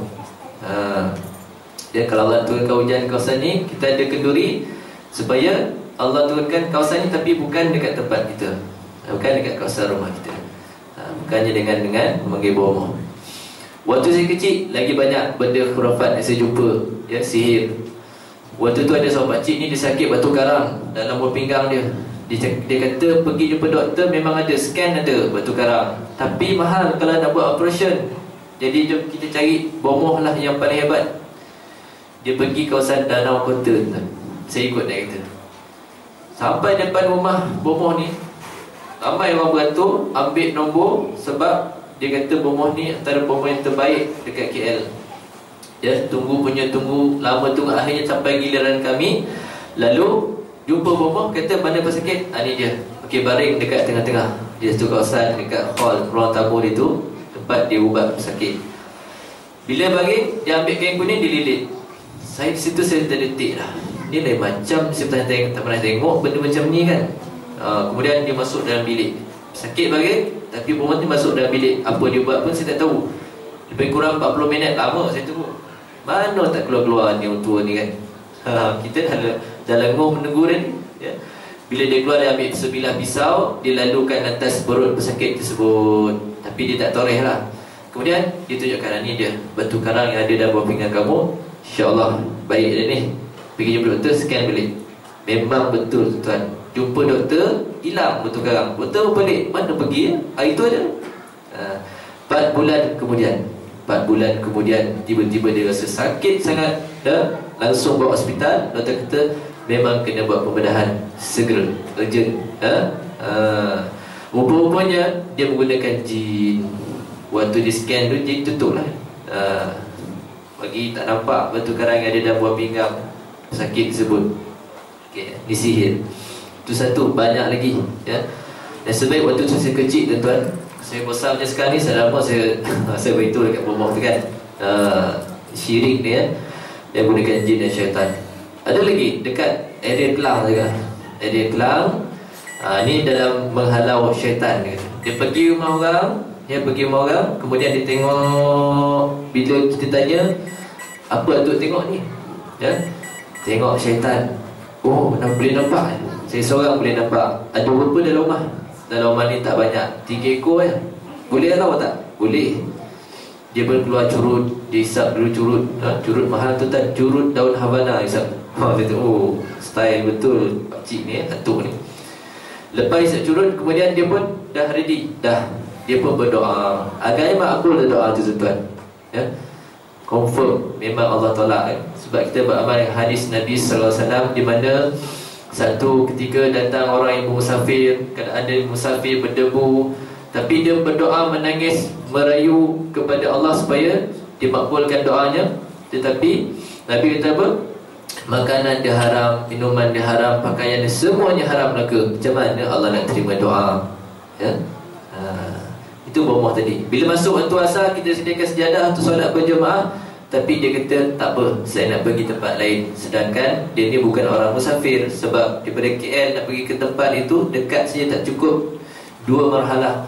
Speaker 1: Dan kalau Allah turunkan hujan di kawasan ni, kita ada kenduri supaya Allah turunkan kawasan ni, tapi bukan dekat tempat kita, bukan dekat kawasan rumah kita, bukannya dengan memanggil bomoh. Waktu saya kecil, lagi banyak benda khurafat yang saya jumpa, ya, sihir. Waktu tu ada seorang pakcik ni, dia sakit batu karang dalam buah pinggang dia. Dia kata pergi jumpa doktor, memang ada scan, ada batu karang, tapi mahal kalau nak buat operation. Jadi jom kita cari bomoh lah yang paling hebat. Dia pergi kawasan Danau Kota, saya ikut dia kata. Sampai depan rumah bomoh ni, ramai orang beratur ambil nombor, sebab dia kata bomoh ni antara bomoh yang terbaik dekat KL. Ya, tunggu, lama tunggu, akhirnya sampai giliran kami. Lalu jumpa bomoh, kata mana pesakit? Ni dia. Okey, baring dekat tengah-tengah. Dia satu kawasan dekat hall ruang tamu dia tu, tempat dia ubat pesakit. Bila baring, dia ambil kain kuning, dililit. Saya di situ saya terdetik lah, ni lain macam saya tak pernah tengok benda macam ni, kan. Kemudian dia masuk dalam bilik. Sakit baring, tapi bomoh ni masuk dalam bilik. Apa dia buat pun saya tak tahu. Lebih kurang 40 minit lama saya tunggu. Mana tak keluar-keluar ni orang tua ni, kan. Kita dah lenguh menunggu dia ni, ya. Bila dia keluar, dia ambil sebilah pisau, dia lalukan atas perut pesakit tersebut, tapi dia tak toreh lah. Kemudian dia tunjukkan, ni dia batu karang yang ada dalam bawah pinggang kamu, InsyaAllah baik dia ni. Pergi jumpa doktor, scan balik. Memang betul tuan, jumpa doktor, hilang batu karang. Doktor balik, mana pergi, hari tu ada. 4 bulan kemudian tiba-tiba dia rasa sakit sangat, langsung bawa hospital. Doktor kata memang kena buat pembedahan segera, urgent. Rupa-rupanya dia menggunakan jin. Waktu di scan tu jin tutup lah, bagi tak nampak batu karang yang ada dalam buah pinggang sakit tersebut. Okay, disihir. Itu satu, banyak lagi ya. Dan sebaik waktu tu saya kecil tuan-tuan, saya besar macam sekarang ni, saya lama saya beritahu dekat rumah tu kan, syirik ni ya, dia gunakan jin dan syaitan. Ada lagi dekat area Kelang juga, area Kelang. Ni dalam menghalau syaitan. Dia pergi rumah orang, kemudian dia tengok. Bila kita tanya, apa tu tengok ni ya? Tengok syaitan. Oh, boleh nampak. Saya seorang boleh nampak. Ada rupa dalam rumah. Dalam rumah ni tak banyak, 3 ekor je. Boleh halau tak? Boleh. Dia pun keluar curut. Dia hisap dulu curut. Curut mahal tu tak? Curut daun Havana hisap. Dia tu, oh, style betul pakcik ni, atuk ni. Lepas isap curut, kemudian dia pun dah ready. Dia pun berdoa. Agaknya makbul doa tu tuan-tuan ya? Confirm memang Allah tolak kan? Sebab kita beramal dengan hadis Nabi SAW, di mana satu ketika datang orang yang musafir, keadaan dia musafir berdebu, tapi dia berdoa, menangis, merayu kepada Allah supaya dimakbulkan doanya. Tetapi Nabi kata apa? Makanan dia haram, minuman dia haram, pakaian dia semuanya haram neraka. Macam mana Allah nak terima doa ya? Itu bomoh tadi. Bila masuk waktu asar, kita sediakan sejadah untuk solat berjemaah, tapi dia kata tak apa, saya nak pergi tempat lain. Sedangkan dia ni bukan orang musafir. Sebab daripada KL nak pergi ke tempat itu dekat saja tak cukup, 2 marhalah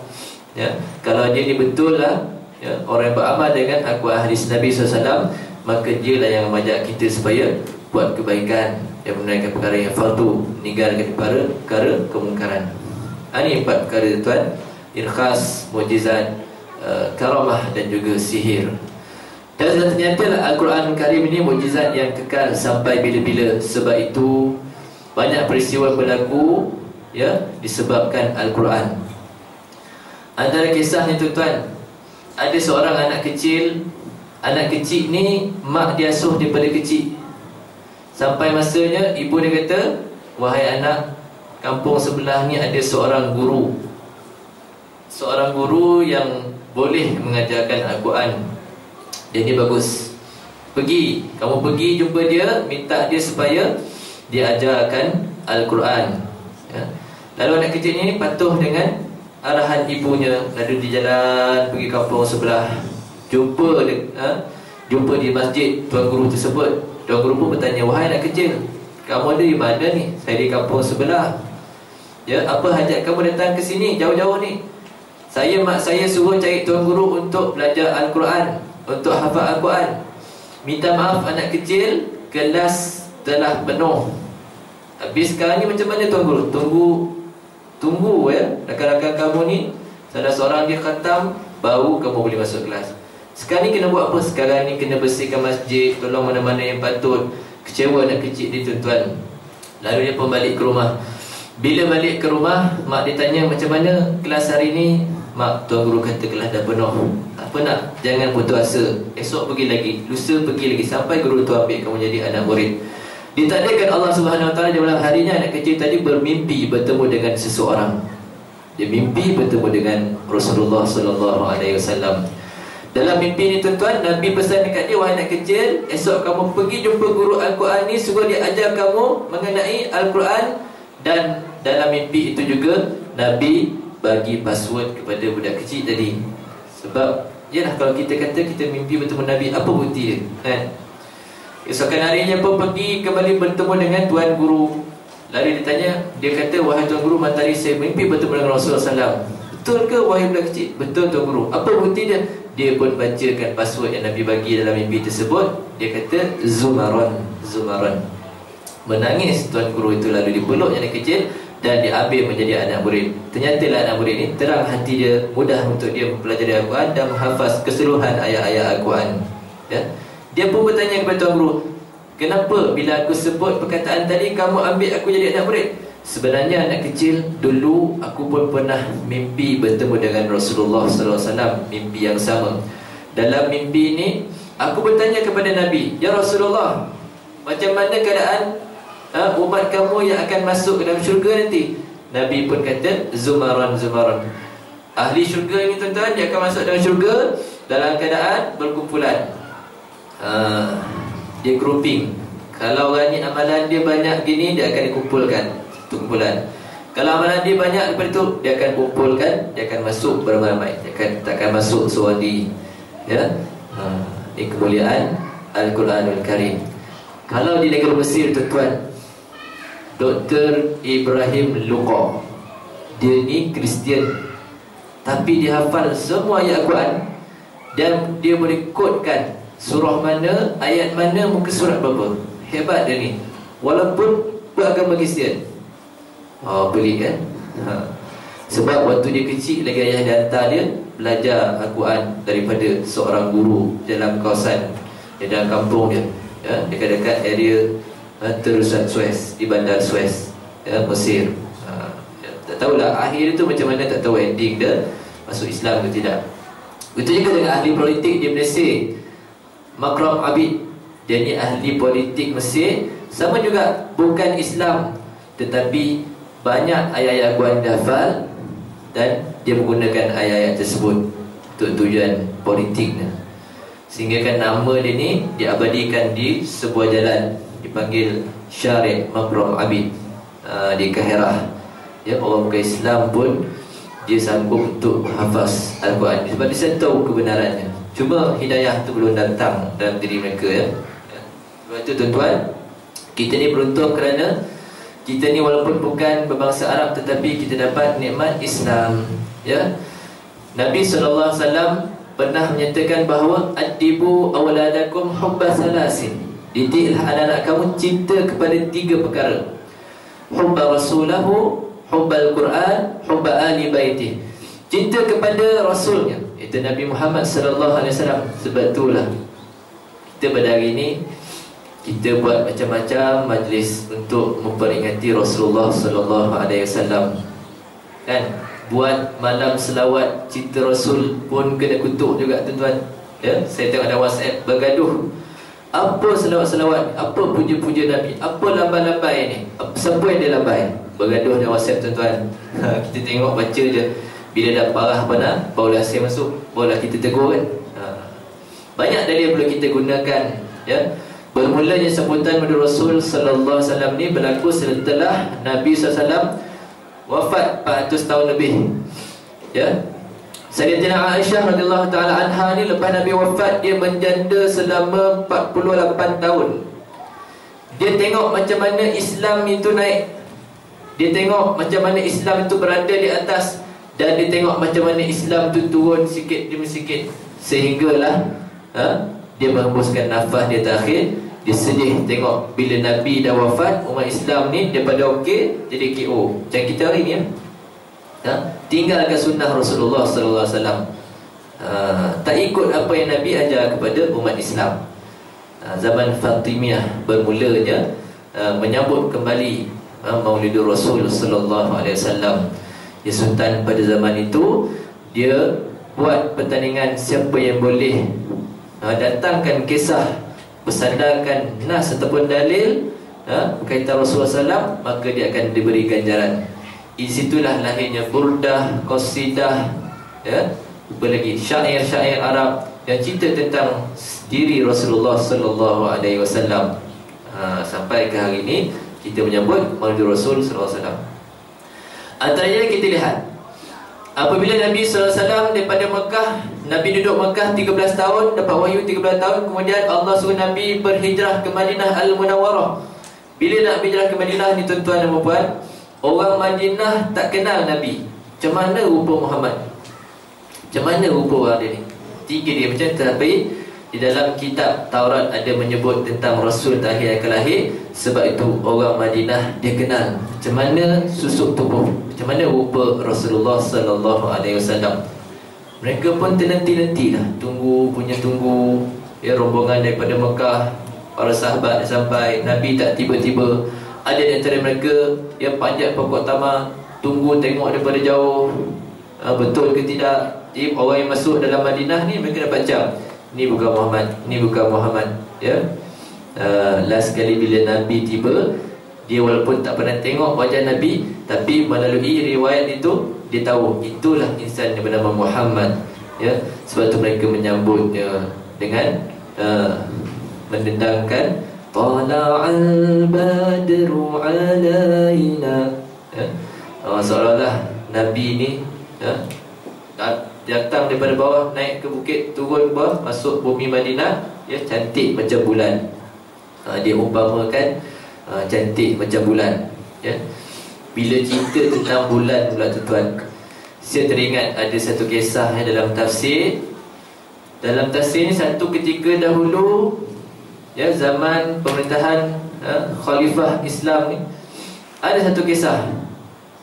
Speaker 1: ya. Kalau dia ni betul lah ya, orang yang beramal dengan aqwal hadis Nabi SAW, maka dia lah yang mengajak kita supaya buat kebaikan dan menunaikan perkara yang fardu, meninggalkan perkara kemungkaran. Ini 4 perkara tuan: irkhas, mukjizat, karamah dan juga sihir. Dan ternyata Al-Quran Karim ini mukjizat yang kekal sampai bila-bila. Sebab itu banyak peristiwa berlaku ya, disebabkan Al-Quran. Antara kisahnya tuan-tuan, ada seorang anak kecil. Anak kecil ni mak dia asuh daripada kecil. Sampai masanya ibu dia kata, wahai anak, kampung sebelah ni ada seorang guru. Seorang guru yang boleh mengajarkan Al-Quran. Dia ni bagus. Kamu pergi jumpa dia, minta dia supaya dia ajarkan Al-Quran ya. Lalu anak kecil ni patuh dengan arahan ibunya. Lalu di jalan pergi kampung sebelah, jumpa di masjid tuan guru tersebut. Tuan guru pun bertanya, wahai anak kecil, kamu ada di mana ni? Saya di kampung sebelah ya. Apa hajat kamu datang ke sini jauh-jauh ni? Mak saya suruh cari tuan guru untuk belajar Al-Quran, untuk hafal Al-Quran. Minta maaf anak kecil, kelas telah penuh. Habis sekarang ni macam mana tuan guru? Tunggu ya, rakan-rakan kamu ni salah seorang dia khatam, baru kamu boleh masuk kelas. Sekarang ni kena buat apa? Sekarang ni kena bersihkan masjid, tolong mana-mana yang patut. Kecewa anak kecil ni tuan-tuan. Lalu dia pun balik ke rumah. Bila balik ke rumah, mak dia tanya, macam mana kelas hari ni? Mak, tuan guru kata kelas dah penuh. Apa nak? Jangan putus asa. Esok pergi lagi, lusa pergi lagi, sampai guru tu ambil kamu jadi anak murid. Ditakdirkan Allah Subhanahu Wa Taala di malam harinya anak kecil tadi bermimpi bertemu dengan seseorang. Dia mimpi bertemu dengan Rasulullah Sallallahu Alaihi Wasallam. Dalam mimpi ni tuan-tuan, Nabi pesan dekat dia, wahai anak kecil, esok kamu pergi jumpa guru Al-Quran ni, suruh dia ajar kamu mengenai Al-Quran. Dan dalam mimpi itu juga Nabi bagi password kepada budak kecil tadi. Sebab yalah, kalau kita kata kita mimpi bertemu Nabi, apa bukti dia kan? Esokan harinya pun pergi kembali bertemu dengan tuan guru. Lalu dia tanya, dia kata, wahai tuan guru, matahari saya mimpi bertemu dengan Rasulullah SAW. Betul ke wahai budak kecil? Betul tuan guru. Apa bukti dia? Dia pun bacakan password yang Nabi bagi dalam mimpi tersebut. Dia kata Zumaron. Menangis tuan guru itu, lalu dipeluk anak kecil dan diambil menjadi anak murid. Ternyata anak murid ini terang hati dia, mudah untuk dia mempelajari Al-Quran dan menghafaz keseluruhan ayat-ayat Al-Quran ya. Dia pun bertanya kepada tuan guru, kenapa bila aku sebut perkataan tadi kamu ambil aku jadi anak murid? Sebenarnya anak kecil, dulu aku pun pernah mimpi bertemu dengan Rasulullah SAW, mimpi yang sama. Dalam mimpi ini aku bertanya kepada Nabi, ya Rasulullah, macam mana keadaan umat kamu yang akan masuk ke dalam syurga nanti? Nabi pun kata zumaran. Ahli syurga ini tuan-tuan, dia akan masuk dalam syurga dalam keadaan berkumpulan. Dia grouping. Kalau orang ni amalan dia banyak gini, dia akan dikumpulkan satu kumpulan. Kalau amalan dia banyak daripada itu, dia akan kumpulkan, dia akan masuk beramai-ramai. Dia takkan masuk seorang diri. Ya. Ini kemuliaan Al-Quranul Karim. Kalau di negara Mesir tuan-tuan, Dr. Ibrahim Luqa, dia ni Kristian, tapi dia hafal semua ayat Al-Quran, dan dia boleh kodkan surah mana, ayat mana, muka surat berapa. Hebat dia ni, walaupun beragama Kristian. Pelik kan? Sebab waktu dia kecil lagi, ayah dia hantar dia belajar Al-Quran daripada seorang guru dalam kawasan, dalam kampung dia, ya, dekat-dekat area terusan Suez, di bandar Suez, ya, Mesir. Tak tahulah akhir itu macam mana, tak tahu ending dia masuk Islam ke tidak. Itu juga dengan ahli politik di Malaysia, Makram Abid. Dia ni ahli politik Mesir, sama juga bukan Islam, tetapi banyak ayat-ayat Al-Quran dia hafal, dan dia menggunakan ayat-ayat tersebut untuk tujuan politiknya. Sehingga kan nama dia ni diabadikan di sebuah jalan, dipanggil Syarif Makram Abid, di Kahirah. Ya, orang bukan Islam pun dia sanggup untuk hafaz Al-Quran, sebab dia tahu kebenarannya. Cuma hidayah tu belum datang dalam diri mereka, ya. Sebab itu tuan-tuan, kita ni beruntung kerana kita ni walaupun bukan berbangsa Arab, tetapi kita dapat nikmat Islam, ya. Nabi SAW pernah menyatakan bahawa adibu awladakum hubba salasin, didiklah anak-anak kamu cinta kepada 3 perkara: hubba rasulahu, hubbal Quran, hubba ahli baiti. Cinta kepada Rasulnya, itu Nabi Muhammad SAW. Sebab itulah kita pada hari ini kita buat macam-macam majlis untuk memperingati Rasulullah SAW. Kan? Buat malam selawat cinta Rasul pun kena kutuk juga tuan-tuan. Ya, saya tengok ada WhatsApp bergaduh. Apa selawat-selawat, apa puja-puja Nabi, apa lambai-lambai ni, siapa yang dia lambai? Bergaduh dalam WhatsApp tuan-tuan. Kita tengok, baca je. Bila dah parah benar, barulah saya masuk, barulah kita tegur kan. Banyak dari yang perlu kita gunakan, ya. Bermulanya sambutan pada Rasul sallallahu alaihi wasallam ni berlaku setelah Nabi SAW wafat 400 tahun lebih. Ya. Sayyidatina Aisyah radhiyallahu taala anha ni, lepas Nabi wafat, dia menjanda selama 48 tahun. Dia tengok macam mana Islam itu naik. Dia tengok macam mana Islam itu berada di atas, dan dia tengok macam mana Islam itu turun sikit demi sikit, sehinggalah dia menghembuskan nafas dia terakhir. Dia sedih tengok bila Nabi dah wafat, umat Islam ni daripada okey jadi KO. Macam kita hari ni, tinggalkan sunnah Rasulullah SAW. Tak ikut apa yang Nabi ajar kepada umat Islam. Zaman Fatimiyah bermulanya menyambut kembali Maulidur Rasul sallallahu alaihi wasallam. Ya, Sultan pada zaman itu dia buat pertandingan siapa yang boleh datangkan kisah bersandarkan nas ataupun dalil berkaitan Rasulullah SAW, maka dia akan diberi ganjaran. Di situlah lahirnya burdah, qasidah, ya, apa lagi, syair-syair Arab yang cerita tentang diri Rasulullah sallallahu alaihi wasallam. Sampai ke hari ini kita menyambut Maulid Rasul sallallahu alaihi wasallam. Antaranya kita lihat, apabila Nabi SAW daripada Mekah, Nabi duduk Mekah 13 tahun, dapat wahyu 13 tahun. Kemudian Allah suruh Nabi berhijrah ke Madinah Al-Munawwarah. Bila nak berhijrah ke Madinah ni tuan-tuan dan puan, orang Madinah tak kenal Nabi. Macam mana rupa Muhammad, macam mana rupa orang dia ni. 3 dia macam tu. Tapi di dalam kitab Taurat ada menyebut tentang Rasul terakhir akan lahir. Sebab itu orang Madinah dia kenal macam mana susuk tubuh, macam mana rupa Rasulullah sallallahu alaihi wasallam. Mereka pun tenanti-nantilah, tunggu ya, rombongan daripada Mekah, para sahabat sampai. Nabi tak tiba-tiba. Ada di antara mereka yang panjat pokok tamar, tunggu tengok daripada jauh, betul ke tidak. Jadi orang yang masuk dalam Madinah ni, mereka dapat jam, ni bukan Muhammad, ni bukan Muhammad, ya. Last kali bila Nabi tiba, Dia walaupun tak pernah tengok wajah Nabi, tapi melalui riwayat itu dia tahu itulah insan yang bernama Muhammad. Ya, sebab tu mereka menyambutnya dengan mendendangkan Tala'al badru alaina. Seolah-olah Nabi ni datang daripada bawah, naik ke bukit, turun ke bawah, masuk bumi Madinah, ya, cantik macam bulan. Dia umpamakan cantik macam bulan, ya. Bila cerita tentang bulan pula tuan-tuan, saya teringat ada satu kisah dalam tafsir. Dalam tafsir ni, satu ketika dahulu, ya, zaman pemerintahan Khalifah Islam ni, ada satu kisah.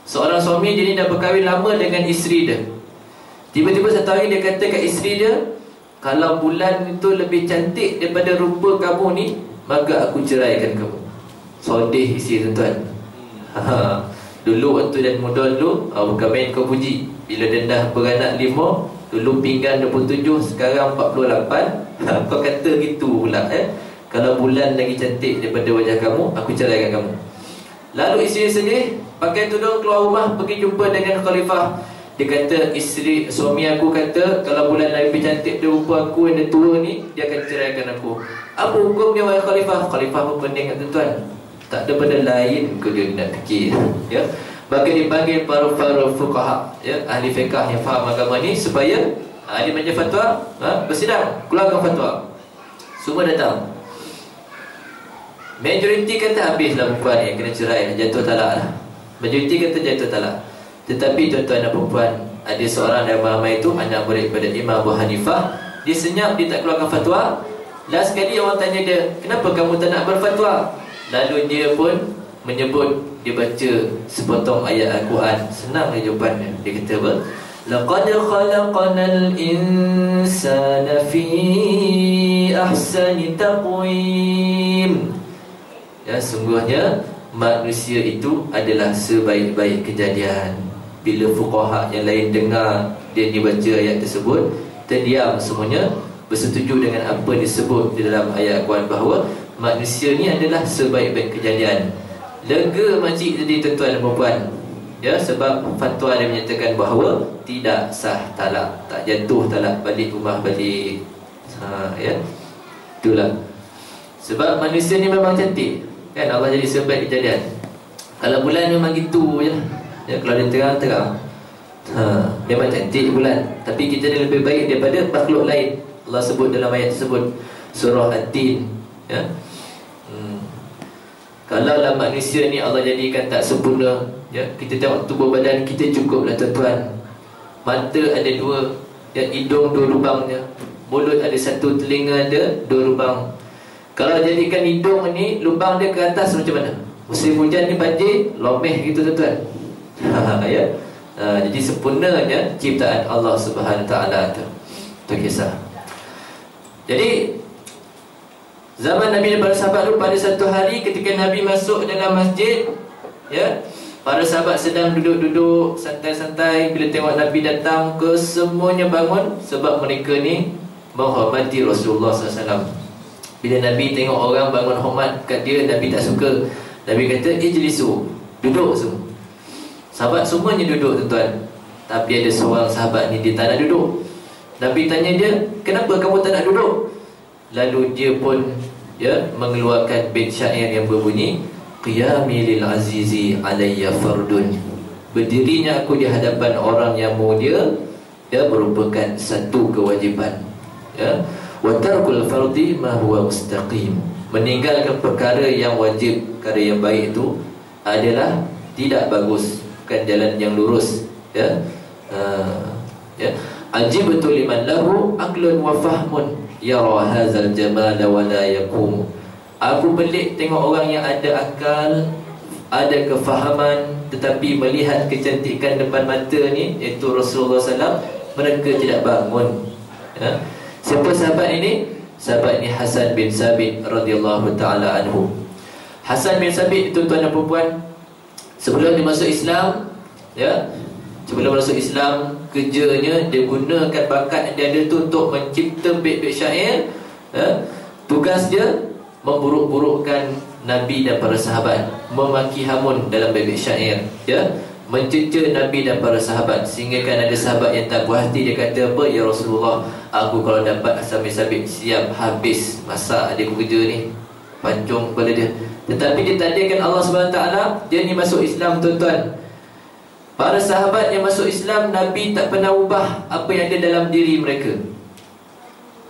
Speaker 1: Seorang suami dia ni dah berkahwin lama dengan isteri dia. Tiba-tiba satu hari dia kata kat isteri dia, kalau bulan itu lebih cantik daripada rupa kamu ni, maka aku ceraikan kamu. Sodih isteri tuan-tuan. Dulu waktu dan muda dulu, bukan main kau puji. Bila dia dah beranak 5, dulu pinggan 27, sekarang 48. Kau kata gitu pula, kalau bulan lagi cantik daripada wajah kamu, aku ceraikan kamu. Lalu isteri sedih, pakai tudung keluar rumah, pergi jumpa dengan khalifah. Dia kata, suami aku kata kalau bulan lebih cantik dari rupa aku yang dah tua ni, dia akan ceraikan aku. Apa hukumnya wahai khalifah? Khalifah pun pening, tuan-tuan. Tak ada benda lain ke dia nak fikir, ya. Maka dipanggil para fuqaha, ya, ahli fiqh yang faham agama ni, supaya dia baca fatwa, bersidang, keluarkan fatwa. Semua datang. Majoriti kata habislah perempuan yang kena cerai, jatuh talak lah. Majoriti kata jatuh talak. Tetapi tuan-tuan dan perempuan, ada seorang dari ramai itu, anak murid pada Imam Abu Hanifah. Dia senyap, dia tak keluarkan fatwa. Last sekali orang tanya dia, kenapa kamu tak nak berfatwa? Lalu dia pun menyebut, dia baca sepotong ayat Al-Quran. Senang dia jawapannya. Dia kata apa? Laqad khalaqanal insana fi ahsani taqwim. Ya, sungguhnya manusia itu adalah sebaik-baik kejadian. Bila fuqaha yang lain dengar dia dibaca ayat tersebut, terdiam semuanya, bersetuju dengan apa disebut di dalam ayat Al-Quran, bahawa manusia ni adalah sebaik-baik kejadian. Lega makcik jadi tuan-tuan dan perempuan, ya, sebab fatwa dia menyatakan bahawa tidak sah talak, tak jatuh talak, balik rumah balik. Ya, itulah sebab manusia ni memang cantik, kan? Allah jadi sebaik kejadian. Kalau bulan memang gitu je, ya, kalau dia terang-terang, memang cantik bulan, tapi kita ni lebih baik daripada makhluk lain. Allah sebut dalam ayat tersebut, surah At-Tin, ya. Kalaulah manusia ni Allah jadikan tak sempurna, ya, kita tengok tubuh badan kita cukuplah tuan-tuan. Mata ada 2, ya, hidung 2 lubangnya, mulut ada 1, telinga ada 2 lubang. Kalau jadikan hidung ni lubang dia ke atas, macam mana? Musim hujan ni banjir, lomeh gitu tuan-tuan. Ya. Jadi sempurnanya ciptaan Allah Subhanahu Taala tu. Itu kisah. Jadi zaman Nabi dan para sahabat itu, pada satu hari ketika Nabi masuk dalam masjid, ya, para sahabat sedang duduk-duduk santai-santai. Bila tengok Nabi datang, kesemuanya bangun, sebab mereka ni menghormati Rasulullah SAW. Bila Nabi tengok orang bangun hormat kat dia, Nabi tak suka. Nabi kata, ijlisu, duduk semua. Sahabat semuanya duduk tuan-tuan. Tapi ada seorang sahabat ni, dia tak nak duduk. Nabi tanya dia, kenapa kamu tak nak duduk? Lalu dia pun, ya, mengeluarkan bait syair yang berbunyi, qiyami lil azizi alayya fardun. Berdirinya aku di hadapan orang yang mulia, ya, merupakan satu kewajiban, ya. Wa tarkul fardi ma huwa mustaqim. Meninggalkan perkara yang wajib, perkara yang baik itu adalah tidak bagus, bukan jalan yang lurus, ya. Ya, ajibtu liman lahu aqlun wa fahmun yara hadzal jamal wa la yaqum. Aku pelik tengok orang yang ada akal, ada kefahaman, tetapi melihat kecantikan depan mata ni, iaitu Rasulullah SAW, mereka tidak bangun, ya. Siapa sahabat ini? Sahabat ini Hasan bin Sabit radhiyallahu ta'ala anhu. Hasan bin Sabit, tuan-tuan dan perempuan, sebelum dia masuk Islam, ya, sebelum masuk Islam, kerjanya dia gunakan bakat yang dia ada tu untuk mencipta bait-bait syair, ya. Tugas dia memburuk-burukkan Nabi dan para sahabat, memaki hamun dalam bait syair, ya, mencerca Nabi dan para sahabat, sehingga kan ada sahabat yang tak puas hati, dia kata apa, ya Rasulullah, aku kalau dapat sabit-sabit siap habis masak adik kerja ni, pancung kepala dia. Tetapi dia tadikan Allah SWT, dia ni masuk Islam tuan-tuan. Para sahabat yang masuk Islam, Nabi tak pernah ubah apa yang ada dalam diri mereka.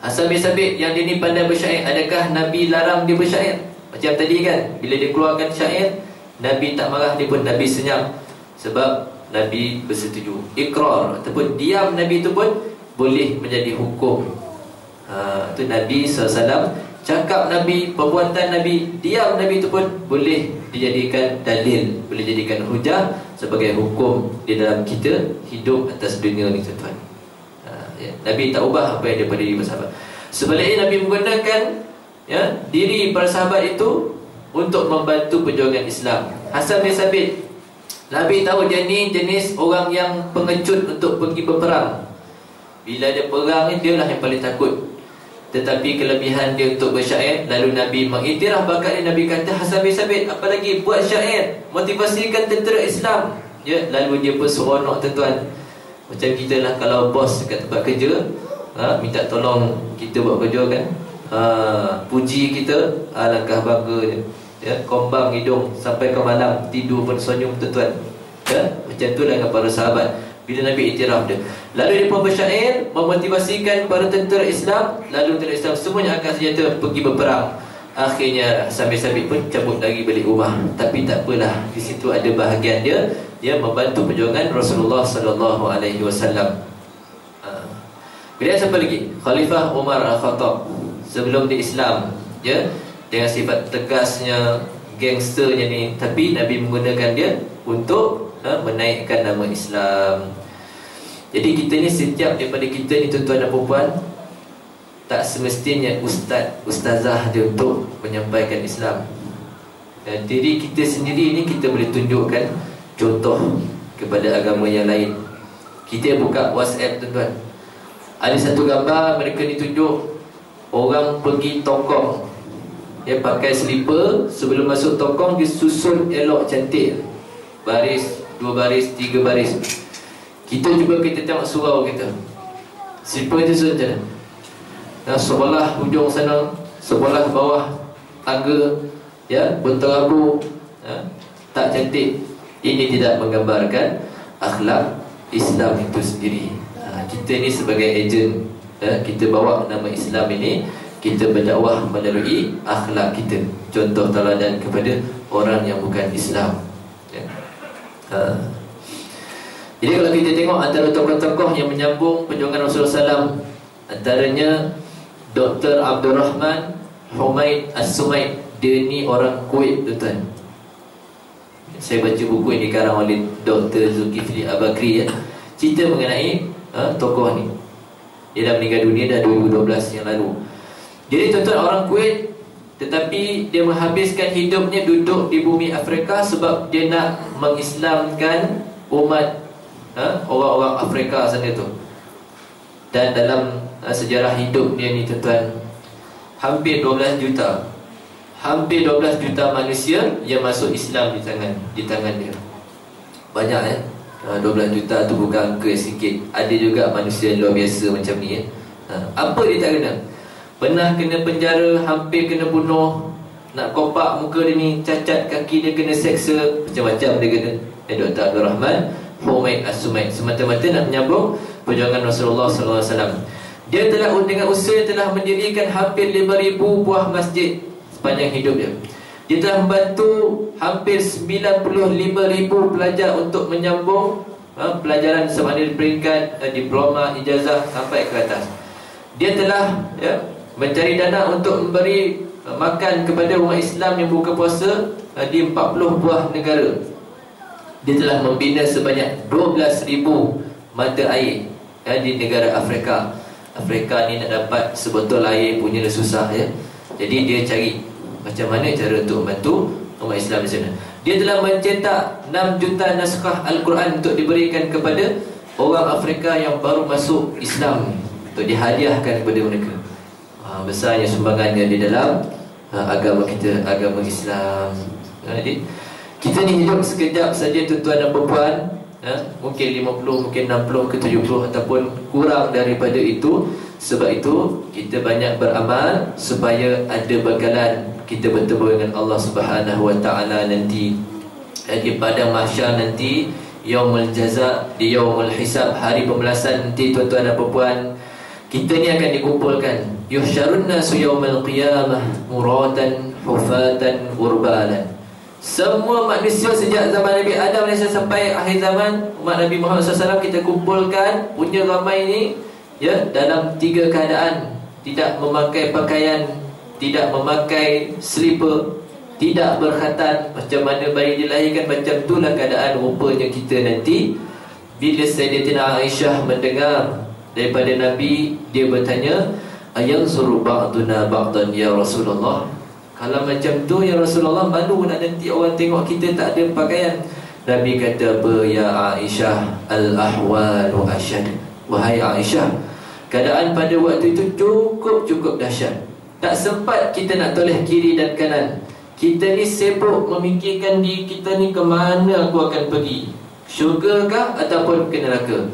Speaker 1: Hasan bin Sabit yang dia ni pandai bersyair, adakah Nabi larang dia bersyair? Macam tadi kan, bila dia keluarkan syair, Nabi tak marah, dia pun Nabi senyap. Sebab Nabi bersetuju. Ikrar ataupun diam Nabi itu pun boleh menjadi hukum. Itu Nabi SAW. Cakap Nabi, perbuatan Nabi, diam Nabi itu pun boleh dijadikan dalil, boleh dijadikan hujah sebagai hukum di dalam kita hidup atas dunia ni tuan-tuan. Ya, Nabi tak ubah apa yang daripada diri para sahabat. Sebaliknya Nabi menggunakan, ya, diri para sahabat itu untuk membantu perjuangan Islam. Hasan bin Sabit, Nabi tahu dia ni jenis orang yang pengecut untuk pergi berperang. Bila dia perang ni, dia lah yang paling takut. Tetapi kelebihan dia untuk bersyair, lalu Nabi mengiktiraf bakat dia. Nabi kata, Hasan bin Sabit, apa lagi, buat syair, motivasikan tentera Islam. Ya, lalu dia pun seronok tuan-tuan. Macam kita lah, kalau bos dekat tempat kerja, minta tolong kita buat kerja kan, puji kita, alangkah bangga dia, ya, kombang hidung sampai ke malam, tidur pun senyum tuan-tuan, ya. Macam tu lah dengan para sahabat. Bila Nabi iktiraf dia, lalu dia pun bersyair memotivasikan para tentera Islam. Lalu tentera Islam semuanya angkat senjata pergi berperang. Akhirnya Hasan bin Sabit pun cabut lagi balik rumah. Tapi tak apalah, di situ ada bahagian dia, dia membantu perjuangan Rasulullah SAW. Kemudian siapa lagi? Khalifah Umar Al-Khattab sebelum dia Islam, ya, dengan sifat tegasnya, gangsternya ni, tapi Nabi menggunakan dia untuk menaikkan nama Islam. Jadi kita ni, setiap daripada kita ni tuan-tuan dan puan, tak semestinya ustaz, ustazah dia untuk menyampaikan Islam. Dan diri kita sendiri ni kita boleh tunjukkan contoh kepada agama yang lain. Kita buka WhatsApp tuan-tuan, ada satu gambar mereka ditunjuk orang pergi tokong, dia pakai slipper, sebelum masuk tokong dia susun elok cantik, baris, 2 baris, 3 baris. Kita cuba kita tengok surau kita, slipper itu saja. Nah, sebelah hujung sana, sebelah bawah tangga, ya, berterabur, ya, tak cantik. Ini tidak menggambarkan akhlak Islam itu sendiri. Kita ni sebagai ejen, ya, kita bawa nama Islam ini, kita berdakwah melalui akhlak kita, contoh teladan kepada orang yang bukan Islam, ya. Jadi kalau kita tengok antara tokoh-tokoh yang menyambung perjuangan Rasulullah SAW, antaranya Dr. Abdul Rahman Humaid As-Sumaid. Dia ni orang Kuwait tuan-tuan. Saya baca buku yang dikarang oleh Dr. Zulkifli Abakri, ya, cerita mengenai tokoh ni. Dia dah meninggal dunia dah 2012 yang lalu. Jadi tuan-tuan, orang Kuwait, tetapi dia menghabiskan hidupnya duduk di bumi Afrika sebab dia nak mengislamkan umat orang-orang Afrika sana tu. Dan dalam sejarah hidup dia ni tuan-tuan, hampir 12 juta manusia yang masuk Islam di tangan dia. Banyak, 12 juta tu bukan angka sikit. Ada juga manusia luar biasa macam ni, ya. Apa dia tak kena? Pernah kena penjara, hampir kena bunuh, nak kopak muka dia ni, cacat kaki dia kena seksa, macam-macam dia kena. Dr. Abdul Rahman Humaid As-Sumaid semata-mata nak menyambung perjuangan Rasulullah SAW. Dia telah dengan usaha telah mendirikan hampir 5,000 buah masjid sepanjang hidup dia. Dia telah membantu hampir 95,000 pelajar untuk menyambung pelajaran sama ada peringkat diploma, ijazah sampai ke atas. Dia telah, ya, mencari dana untuk memberi makan kepada umat Islam yang buka puasa di 40 buah negara. Dia telah membina sebanyak 12,000 mata air, ya, di negara Afrika. Afrika ni nak dapat sebotol air punya susah, ya. Jadi dia cari macam mana cara untuk membantu umat Islam di sana. Dia telah mencetak 6 juta naskah Al-Quran untuk diberikan kepada orang Afrika yang baru masuk Islam, untuk dihadiahkan kepada mereka. Besarnya sumbangannya di dalam agama kita, agama Islam. Jadi kita ni hidup sekejap saja tuan-tuan dan puan-puan, mungkin 50, mungkin 60 ke 70 ataupun kurang daripada itu. Sebab itu kita banyak beramal supaya ada bekalan kita bertemu dengan Allah Subhanahu Wa Taala nanti di padang mahsyar nanti, yaumul jaza, di yaumul hisab, hari pembalasan nanti tuan-tuan dan puan-puan. Kita ni akan dikumpulkan, yuhsyarun nasu yaumal qiyamah muratan hufatan urbalan. Semua manusia sejak zaman Nabi Adam AS sampai akhir zaman umat Nabi Muhammad SAW kita kumpulkan punya ramai ni, ya, dalam 3 keadaan: tidak memakai pakaian, tidak memakai slipper, tidak berkhatan. Macam mana bayi dilahirkan, macam itulah keadaan rupanya kita nanti. Bila Sayyidatina Aisyah mendengar daripada Nabi, dia bertanya, ayanzuru ba'duna ba'dan ya Rasulullah. Kalau macam tu ya Rasulullah, malu nak nanti orang tengok kita tak ada pakaian. Nabi kata apa? Ya Aisyah, al-ahwalu asyad. Wahai Aisyah, keadaan pada waktu itu cukup dahsyat. Tak sempat kita nak toleh kiri dan kanan. Kita ni sibuk memikirkan diri kita ni ke mana aku akan pergi, syurga kah ataupun ke neraka.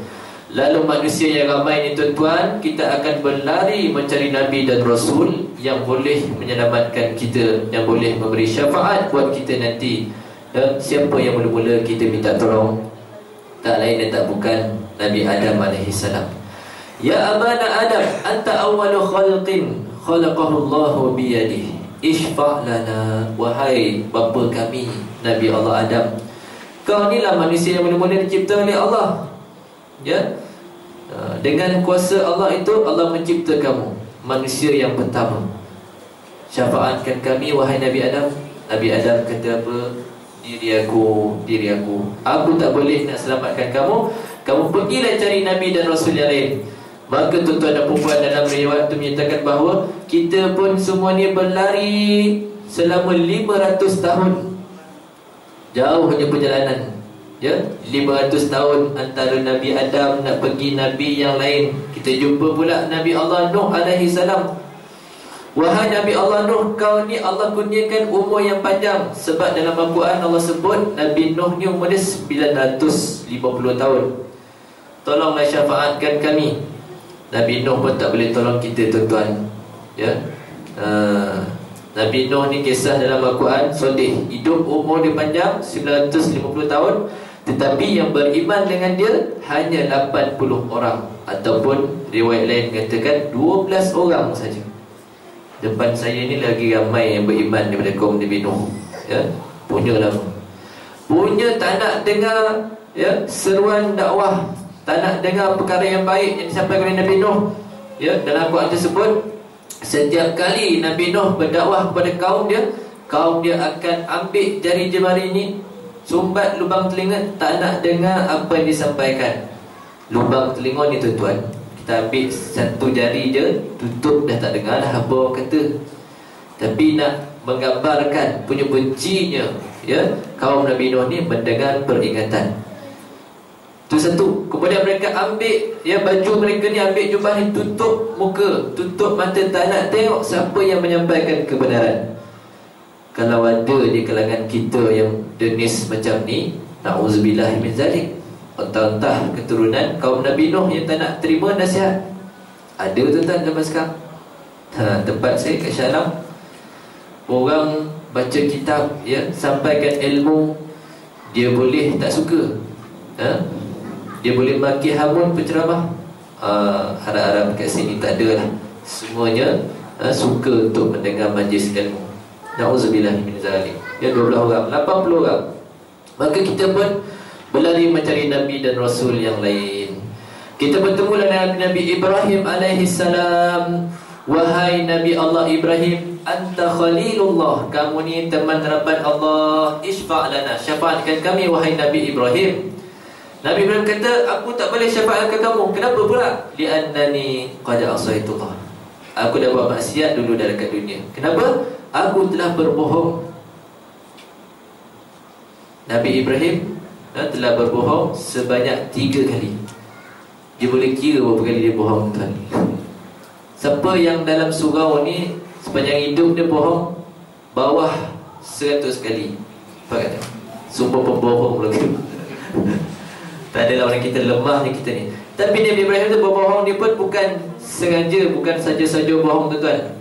Speaker 1: Lalu manusia yang ramai ni tuan-tuan, kita akan berlari mencari Nabi dan Rasul yang boleh menyelamatkan kita, yang boleh memberi syafaat buat kita nanti. Dan siapa yang mula-mula kita minta tolong? Tak lain dan tak bukan Nabi Adam AS. Ya abana Adam, anta awwalu khalqin khalaqahu Allahu biyadihi, ishfa' lana. Wahai bapa kami Nabi Allah Adam, kau inilah manusia yang mula-mula dicipta oleh Allah, ya. Dengan kuasa Allah itu Allah mencipta kamu, manusia yang pertama. Syafaatkan kami wahai Nabi Adam. Nabi Adam kata apa? Diri aku, aku tak boleh nak selamatkan kamu. Kamu pergilah cari Nabi dan Rasul yang lain. Maka tuan-tuan dan puan dalam riwayat itu menyatakan bahawa kita pun semua ni berlari selama 500 tahun. Jauhnya perjalanan, ya, 500 tahun antara Nabi Adam nak pergi Nabi yang lain. Kita jumpa pula Nabi Allah Nuh alaihi salam. Wahai Nabi Allah Nuh, kau ni Allah kurniakan umur yang panjang. Sebab dalam Al-Quran Allah sebut Nabi Nuh ni umur dia 950 tahun. Tolonglah syafaatkan kami. Nabi Nuh pun tak boleh tolong kita tuan-tuan, ya. Nabi Nuh ni kisah dalam Al-Quran sedih, hidup umur dia panjang 950 tahun. Tetapi yang beriman dengan dia hanya 80 orang. Ataupun riwayat lain katakan 12 orang saja. Depan saya ni lagi ramai yang beriman daripada kaum Nabi Nuh, ya. Punya lama, punya tak nak dengar, ya, seruan dakwah, tak nak dengar perkara yang baik yang disampaikan oleh Nabi Nuh, ya. Dalam Al-Quran tersebut, setiap kali Nabi Nuh berdakwah kepada kaum dia akan ambil jari jemari ni, sumbat lubang telinga, tak nak dengar apa yang disampaikan. Lubang telinga ni tuan-tuan, kita ambil satu jari je, tutup, dah tak dengar dah apa orang kata. Tapi nak menggambarkan punya bencinya, ya, kaum Nabi Nuh ni mendengar peringatan. Itu satu. Kemudian mereka ambil, ya, baju mereka ni, ambil jubah ni, tutup muka, tutup mata, tak nak tengok siapa yang menyampaikan kebenaran. Kalau ada di kalangan kita yang jenis macam ni, na'udzubillah min zalik, entah keturunan kaum Nabi Nuh yang tak nak terima nasihat. Ada tuan-tuan zaman sekarang. Tempat saya kat Shah Alam, orang baca kitab, ya, sampaikan ilmu, dia boleh tak suka, dia boleh maki hamun penceramah. Harap-harap kat sini tak ada lah. Semuanya suka untuk mendengar majlis ilmu. Na'udzubillah min zalik. Ya, 12 orang, 80 orang. Maka kita pun berlari mencari Nabi dan Rasul yang lain. Kita bertemu dengan Nabi Ibrahim alaihi salam. Wahai Nabi Allah Ibrahim, anta khalilullah, kamu ni teman harapan Allah, isfa' lana, syafaatkan kami wahai Nabi Ibrahim. Nabi Ibrahim kata, aku tak boleh syafaatkan kamu. Kenapa pula? Li'annani qad asaitullah, aku dah buat maksiat dulu dah dekat dunia. Kenapa? Aku telah berbohong. Nabi Ibrahim telah berbohong sebanyak 3 kali. Dia boleh kira berapa kali dia bohong, tuan. Siapa yang dalam surau ni sepanjang hidup dia bohong, bawah 100 kali. Apa kata? Sumpah pembohong lagi. Tak adalah orang kita lemah ni kita ni. Tapi Nabi Ibrahim tu berbohong dia pun bukan sengaja, bukan saja-saja bohong tuan-tuan.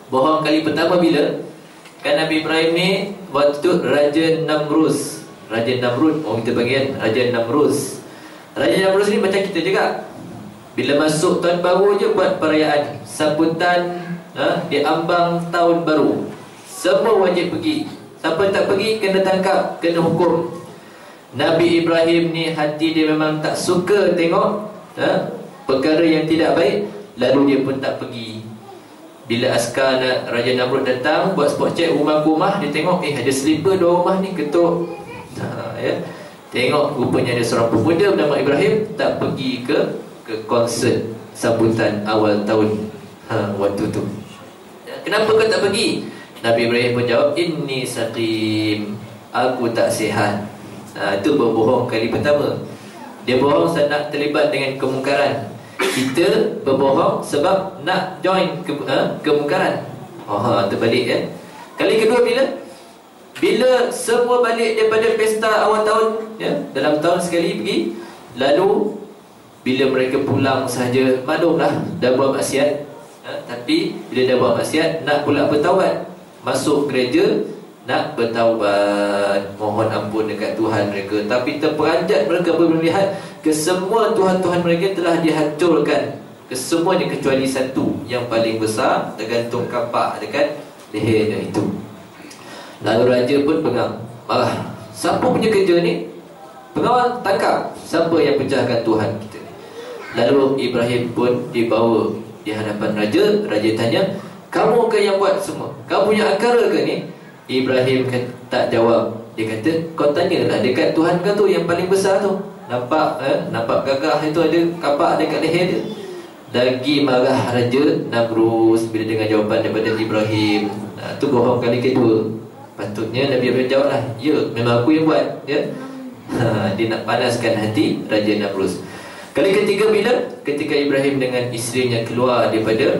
Speaker 1: Bohong kali pertama bila? Kan Nabi Ibrahim ni waktu tu Raja Namrus. Raja Namrud, orang kita bagian Raja Namrus. Raja Namrus ni macam kita juga. Bila masuk tahun baru je buat perayaan sambutan di ambang tahun baru. Semua wajib pergi. Siapa tak pergi kena tangkap, kena hukum. Nabi Ibrahim ni hati dia memang tak suka tengok perkara yang tidak baik, lalu dia pun tak pergi. Bila askar Raja Namrud datang buat spot check rumah-rumah, dia tengok ada slipper 2 rumah ni ketuk. Tengok rupanya ada seorang pemuda bernama Ibrahim tak pergi ke konsert sambutan awal tahun waktu tu. Kenapa kau tak pergi? Nabi Ibrahim pun jawab, inni saqim, aku tak sihat. Itu berbohong kali pertama. Dia bohong sebab nak terlibat dengan kemungkaran. Kita berbohong sebab nak join kemungkaran. Terbalik kan. Kali kedua bila? Bila semua balik daripada pesta awal tahun, dalam tahun sekali pergi. Lalu bila mereka pulang sahaja, maklumlah dah buat maksiat, tapi bila dah buat maksiat nak pula bertaubat, masuk gereja nak bertaubat, mohon ampun dekat Tuhan mereka. Tapi terperanjat mereka melihat kesemua Tuhan-Tuhan mereka telah dihancurkan, kesemuanya kecuali satu yang paling besar, tergantung kapak dekat lehernya itu. Lalu raja pun pengang, marah. Siapa punya kerja ni? Pengawal tangkap siapa yang pecahkan Tuhan kita ni. Lalu Ibrahim pun dibawa di hadapan raja. Raja tanya, kamu ke yang buat semua? Kamu punya akara ke ni? Ibrahim tak jawab. Dia kata, kau tanyalah dekat Tuhan kau tu yang paling besar tu. Nampak nampak gagah itu ada kapak dekat leher dia. Lagi marah Raja Namrus bila dengar jawapan daripada Ibrahim. Tu bohong kali kedua. Patutnya Nabi Ibrahim jawab lah, ya memang aku yang buat, dia nak panaskan hati Raja Namrus. Kali ketiga bila? Ketika Ibrahim dengan isterinya keluar daripada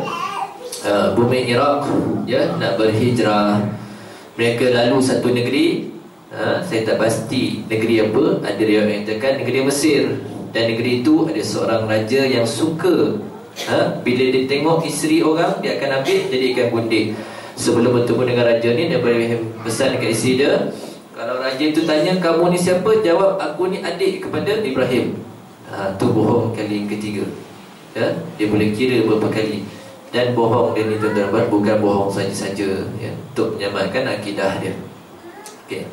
Speaker 1: bumi Iraq, nak berhijrah. Mereka lalu satu negeri, saya tak pasti negeri apa. Ada yang mengatakan negeri Mesir. Dan negeri itu ada seorang raja yang suka, bila dia tengok isteri orang, dia akan ambil jadikan gundik. Sebelum bertemu dengan raja ni, dia pesan dekat isteri dia, kalau raja itu tanya, kamu ni siapa? Jawab, aku ni adik kepada Ibrahim. Tu bohong kali ketiga. Dia boleh kira berapa kali. Dan bohong dia ni tuan-tuan, bukan bohong saja-saja, untuk menyelamatkan akidah dia. Okay.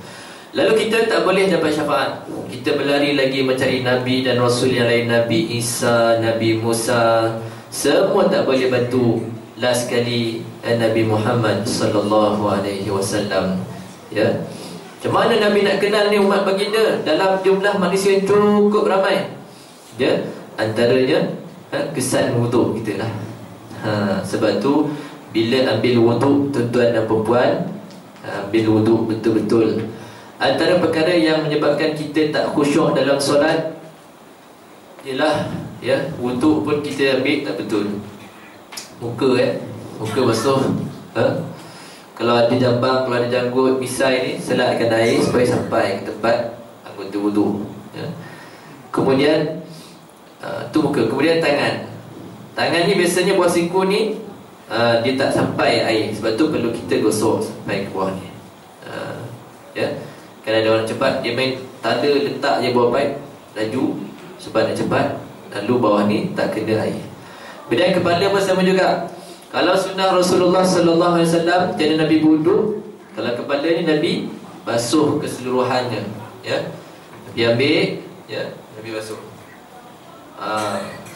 Speaker 1: Lalu kita tak boleh dapat syafaat. Kita berlari lagi mencari Nabi dan Rasul yang lain. Nabi Isa, Nabi Musa, semua tak boleh bantu. Last sekali Nabi Muhammad sallallahu alaihi wasallam. Macam mana Nabi nak kenal ni umat baginda dalam jumlah manusia yang cukup ramai? Antaranya kesan wuduk kita lah. Sebab tu bila ambil wuduk, tuan-tuan dan perempuan, ambil wuduk betul-betul. Antara perkara yang menyebabkan kita tak khusyuk dalam solat ialah wuduk pun kita ambil tak betul. Muka muka basuh, kalau ada jambang, kalau ada janggut, misai ni selatkan air supaya sampai ke tempat anggota wuduk. Kemudian tu muka. Kemudian tangan. Tangan ni biasanya buah siku ni dia tak sampai air. Sebab tu perlu kita gosok sampai ke bawah ni. Kalau ada orang cepat, dia main tanda letak je bawah paip, laju sebab nak cepat, lalu bawah ni tak kena air. Bedang kepala pun sama juga. Kalau sunnah Rasulullah sallallahu alaihi wasallam, jadi Nabi wuduk, kalau kepala ni Nabi basuh keseluruhannya. Nabi ambil, Nabi basuh.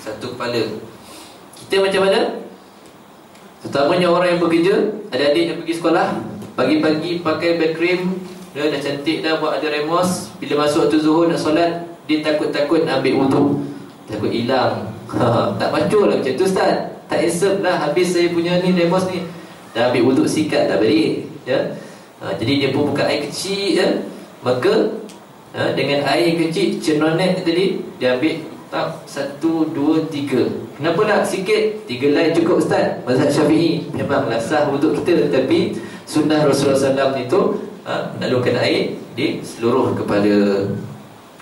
Speaker 1: Satu kepala. Kita macam mana? Terutamanya orang yang bekerja, adik-adik yang pergi sekolah, pagi-pagi pakai bed cream, dah cantik dah, buat ada remos. Bila masuk waktu zuhur nak solat, dia takut-takut nak ambil wuduk, takut hilang. Tak macul lah macam tu Ustaz, tak esep lah, habis saya punya ni remos ni. Dah ambil wuduk, sikat dah balik. Jadi dia pun buka air kecil, maka dengan air kecil cenonet tadi, dia ambil tak, 1, 2, 3. Kenapa nak sikit? 3 helai cukup Ustaz. Mazhab Syafi'i memang sah wuduk kita, tapi sunnah Rasulullah SAW itu menalurkan air di seluruh kepala.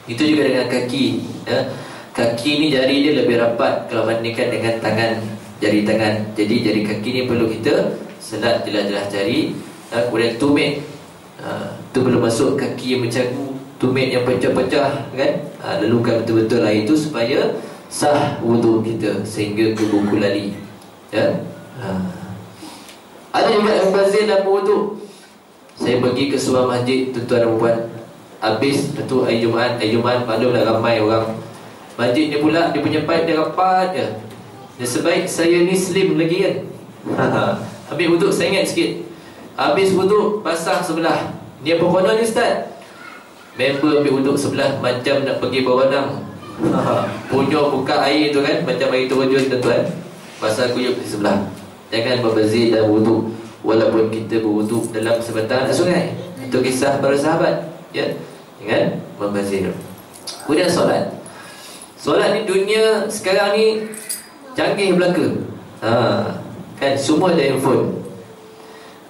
Speaker 1: Itu juga dengan kaki, ya. Kaki ni jari dia lebih rapat kalau bandingkan dengan tangan, jari tangan. Jadi jari kaki ni perlu kita selat jelas-jelas jari. Kemudian tumit, tu belum masuk kaki yang bercagu, tumit yang pecah-pecah kan. Lalukan betul-betul air itu supaya sah wudu kita sehingga ke buku lali, ya. Ada juga yang bazir dalam wudu. Saya pergi ke sebuah masjid, tuan-tuan dan puan, habis tu hari Jumaat maklumlah ramai orang. Masjid ni pula dia punya pipe dia rapat je. Dia sebaik saya ni slim lagi kan. Ambil wuduk saya ingat sikit. Habis wuduk basah sebelah. Ni apa konon ni ustaz? Member ambil wuduk sebelah macam nak pergi berwenang. Punya buka air tu kan, macam air terjun tuan-tuan. Basah kuyup di sebelah. Jangan berbazir dalam wuduk walaupun kita berwuduk dalam sebatang sungai. Itu kisah para sahabat, ya. Jangan membazir. Kemudian solat. Solat ni dunia sekarang ni canggih belaka. Kan semua ada handphone.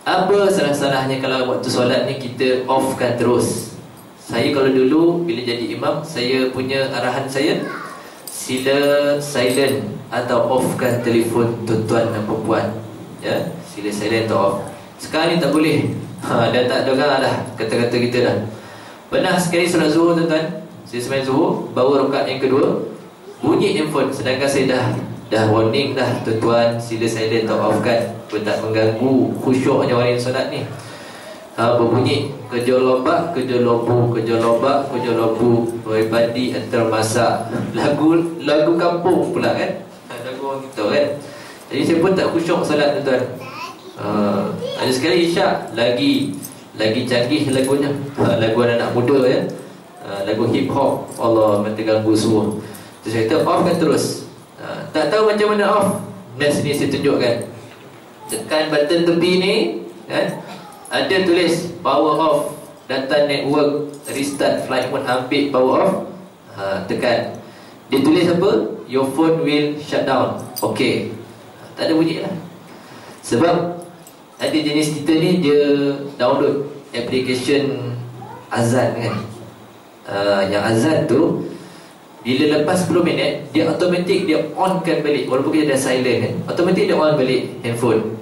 Speaker 1: Apa salah-salahnya kalau waktu solat ni kita offkan terus? Saya kalau dulu bila jadi imam, saya punya arahan saya, sila silent atau offkan telefon tuan-tuan dan perempuan, ya. Sila silent atau off. Sekarang ni tak boleh. Dah tak dengar dah kata-kata kita dah. Pernah sekali solat zuhur tuan-tuan, saya sembahyang zuhur, baru rakaat yang kedua, bunyi handphone. Sedangkan saya dah warning dah, tuan-tuan sila silent atau off kan, tak mengganggu khusyuknya orang yang solat ni. Berbunyi kerja lobak, kerja lobu, kerja lobak, kerja lobu, padi antar masak. Lagu kampung pula kan, lagu orang kita kan. Jadi saya pun tak khusyuk solat tuan-tuan. Ada sekali isyak lagi canggih lagunya, lagu anak-anak muda ya, lagu hip hop. Allah terganggu semua. Terus saya kata off kan terus. Tak tahu macam mana off. Next ni saya tunjukkan. Tekan button tepi ni kan, ada tulis power off, data network restart, flight mode ambil power off. Tekan. Dia tulis apa? Your phone will shut down. Okey. Tak ada bunyi lah. Sebab ada jenis kita ni dia download application azan kan. Yang azan tu bila lepas 10 minit dia automatik dia onkan balik, walaupun kita dah silent kan, automatik dia on balik handphone.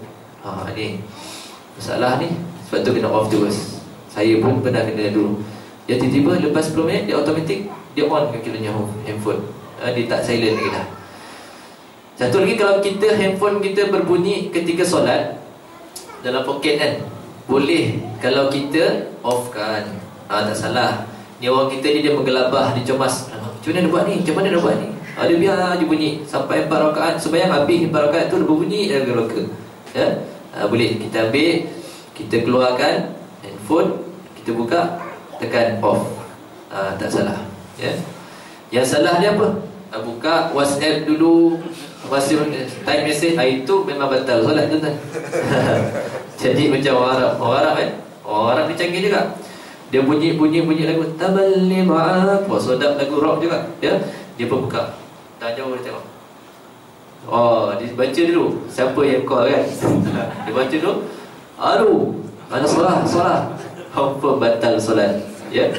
Speaker 1: Ni masalah ni. Sebab tu kena off terus. Saya pun pernah kena dulu. Dia tiba-tiba lepas 10 minit dia automatik dia on ke kita punya handphone. Dia tak silent lagi dah. Satu lagi, kalau kita handphone kita berbunyi ketika solat dalam poket kan, boleh kalau kita off kan. Tak salah. Ni orang kita ni dia menggelabah, dia cemas. Macam mana dia buat ni? Macam mana dia buat ni? Dia biar je bunyi sampai 4 rakaat. Sembahyang habis 4 rakaat tu dia berbunyi dah gelaka. Ya? Boleh kita ambil, kita keluarkan handphone, kita buka, tekan off. Tak salah. Ya? Yang salah dia apa? Buka WhatsApp dulu, masih type message, itu memang batal solat tu kan. Jadi macam orang Arab kan. Orang Arab ni canggih juga. Dia bunyi lagu taballi ma'af, sedap lagu rock juga. Ya, dia pun buka. Tak jauh dia tengok. Dia baca dulu siapa yang call kan. Dia baca dulu. Aduh, mana solat. Apa batal solat. Ya.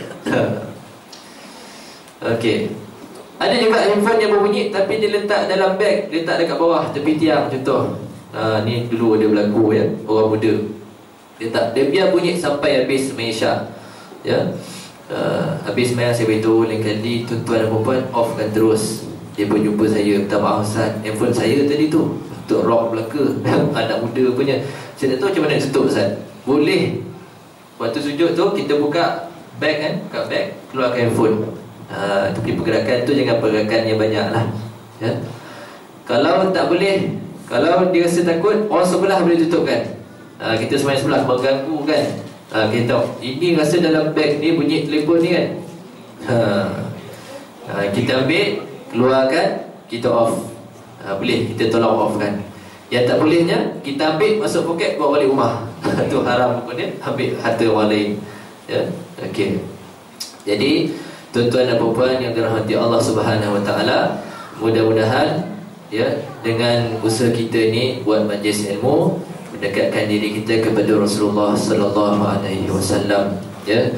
Speaker 1: Okey. Ada juga handphone yang berbunyi tapi dia letak dalam beg, letak dekat bawah tepi tiang contoh. Ni dulu ada berlaku ya, orang muda. Dia biar bunyi sampai habis sembahyang. Ya. Habis sembahyang saya beritahu lain kali tuan-tuan dan puan offkan terus. Dia pun jumpa saya, minta maaf Ustaz, handphone saya tadi tu untuk rock belaka. Anak muda punya. Saya tak tahu macam mana nak tutup Ustaz. Boleh. Waktu sujud tu kita buka beg kan, buka beg, keluarkan handphone. Tapi pergerakan tu jangan pergerakan yang banyak lah ya. Kalau tak boleh, kalau dia rasa takut, orang sebelah boleh tutupkan. Kita semua sebelah mengganggu kan. Kita tahu ini rasa dalam beg ni bunyi telefon ni kan. Kita ambil, keluarkan, kita off. Boleh, kita tolong off kan. Yang tak bolehnya, kita ambil, masuk poket, bawa balik rumah. Itu haram pun dia, ambil harta orang lain ya. Okey. Jadi tuan-tuan dan puan yang dirahmati Allah Subhanahu Wa Taala, mudah-mudahan ya dengan usaha kita ni buat majlis ilmu, mendekatkan diri kita kepada Rasulullah sallallahu alaihi wasallam, ya.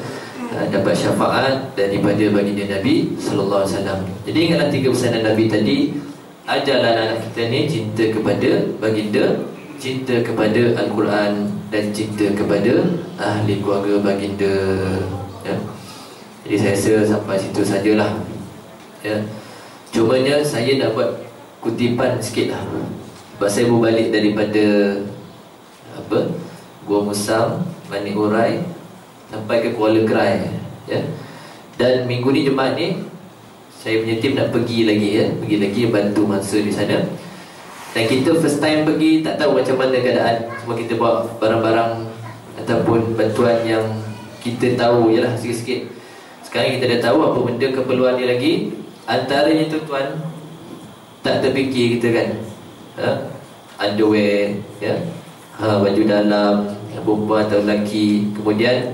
Speaker 1: Dapat syafaat daripada baginda Nabi sallallahu alaihi wasallam. Jadi ingatlah 3 pesanan Nabi tadi. Ajarlah anak kita ni cinta kepada baginda, cinta kepada Al-Quran, dan cinta kepada ahli keluarga baginda, ya. Jadi saya rasa sampai situ sajalah, ya. Cumanya saya nak buat kutipan sikit lah, sebab saya berbalik daripada Gua Musang, Manik Urai sampai ke Kuala Krai, ya. Dan minggu ni Jumaat ni saya punya tim nak pergi lagi, ya. Pergi lagi bantu mangsa di sana. Dan kita first time pergi, tak tahu macam mana keadaan. Cuma kita bawa barang-barang ataupun bantuan yang kita tahu je lah sikit-sikit. Sekarang kita dah tahu apa benda keperluan dia lagi. Antaranya tuan-tuan, tak terfikir kita kan, underwear, ya, baju dalam perempuan atau lelaki. Kemudian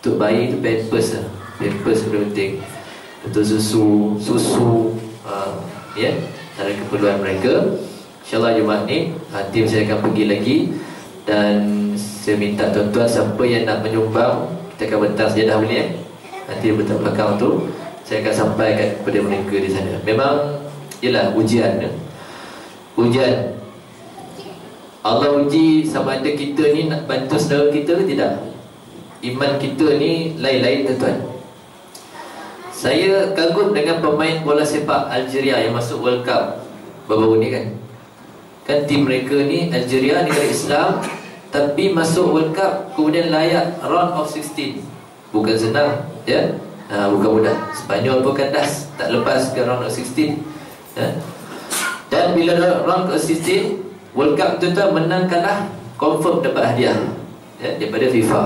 Speaker 1: untuk bayi tu pampers lah. Pampers paling penting. Betul susu, ya, antara keperluan mereka. InsyaAllah Jumaat ni tim saya akan pergi lagi. Dan saya minta tuan-tuan siapa yang nak menyumbang, kita akan bentang sejadah boleh, nanti bentang belakang tu saya akan sampaikan kepada mereka di sana. Memang ialah ujian, ya. Ujian Allah uji sama ada kita ni nak bantu saudara kita ke tidak. Iman kita ni lain-lain tuan-tuan. Saya kagum dengan pemain bola sepak Algeria yang masuk World Cup baru-baru ni kan. Kan tim mereka ni Algeria, negara Islam, tapi masuk World Cup kemudian layak round of 16. Bukan senang, ya. Bukan mudah. Spanyol pun kandas, tak lepas ke round of 16, ya. Dan bila round of 16 World Cup tu menang kalah, confirm dapat hadiah, ya, daripada FIFA.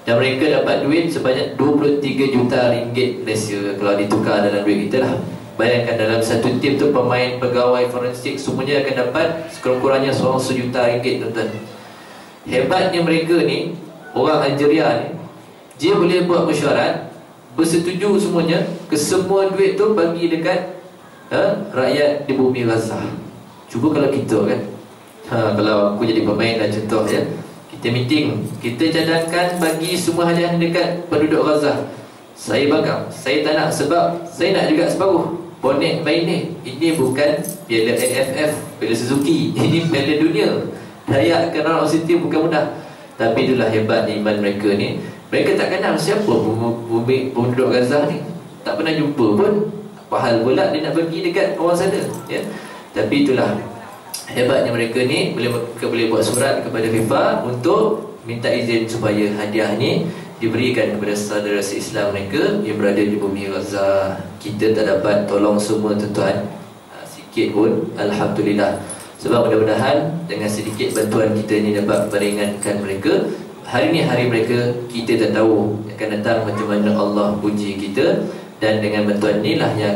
Speaker 1: Dan mereka dapat duit sebanyak 23 juta ringgit Malaysia kalau ditukar dalam duit kita lah. Bayangkan dalam satu tim tu pemain, pegawai forensik semuanya akan dapat sekurang-kurangnya seorang 1 juta ringgit, tuan-tuan. Hebatnya mereka ni, orang Algeria ni, dia boleh buat mesyuarat, bersetuju semuanya, kesemua duit tu bagi dekat rakyat di bumi Gaza. Cuba kalau kita kan, kalau aku jadi pemain dan contoh, ya, kita meeting, kita cadangkan bagi semua hadiah dekat penduduk Gaza. Saya bangga, saya tak nak, sebab saya nak juga separuh bonek main ni. Ini bukan Piala AFF, Piala Suzuki, ini Piala Dunia. Layak ke round of 16 bukan mudah. Tapi itulah hebatnya iman mereka ni. Mereka tak kenal siapa penduduk Gaza ni, tak pernah jumpa pun. Apa hal pula dia nak pergi dekat orang sana, ya. Tapi itulah hebatnya mereka ni, boleh buat surat kepada FIFA untuk minta izin supaya hadiah ni diberikan kepada saudara se-Islam mereka yang berada di bumi Gaza. Kita tak dapat tolong semua tuan-tuan, sikit pun alhamdulillah. Sebab mudah-mudahan dengan sedikit bantuan kita ni dapat meringankan mereka. Hari ni hari mereka, kita tak tahu akan datang macam mana Allah puji kita. Dan dengan bantuan ni lah yang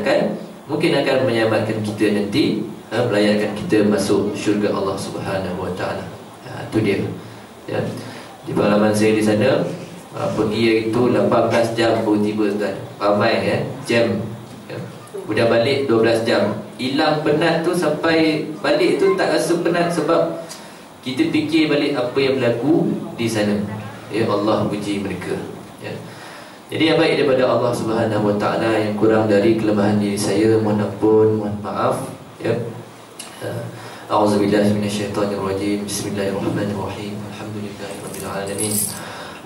Speaker 1: mungkin akan menyelamatkan kita nanti, melayarkan kita masuk syurga Allah Subhanahu Wa Taala. Itu dia, ya. Di pengalaman saya di sana, pergi itu 18 jam baru tiba, tuan. Ramai, ya, jam, ya. Udah balik 12 jam. Hilang penat tu, sampai balik tu tak rasa penat sebab kita fikir balik apa yang berlaku di sana. Ya Allah puji mereka, ya. Jadi yang baik daripada Allah Subhanahu Wa Taala, yang kurang dari kelemahan diri saya, mohon ampun, mohon maaf, ya. A'udzubillahi minasyaitonirrajim. Bismillahirrahmanirrahim. Alhamdulillahirabbil alamin.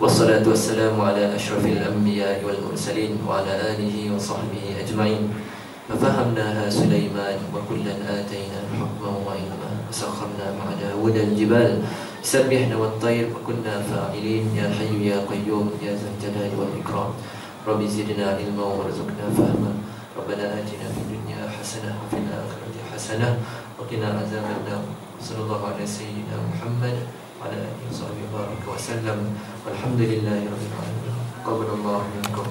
Speaker 1: Wassalatu wassalamu ala asyrafil anbiya'i wal mursalin wa ala alihi wa sahbihi ajma'in. Fafahamnaha Sulaiman wa kullan atayna hukman wa ilma. Sakharna ma'a Dawud al-jibal sabbihna wat-tayr wa kunna fa'ilin. Ya hayyu ya qayyum ya dzal jalali wal ikram. Rabbi zidna ilma warzuqna fahma. Rabbana atina fid dunya hasanah wa fil akhirati hasanah wa qina azabannar. Sallallahu alaihi sayyidina Muhammad wa ala alihi wa sahbihi wa sallam. Walhamdulillahi rabbil alamin. Qabbalallahu minkum.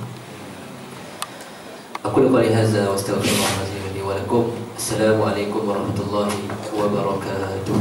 Speaker 1: Aku qouli hadza wa astaghfirullahalazim li wa lakum. Assalamualaikum warahmatullahi wabarakatuh.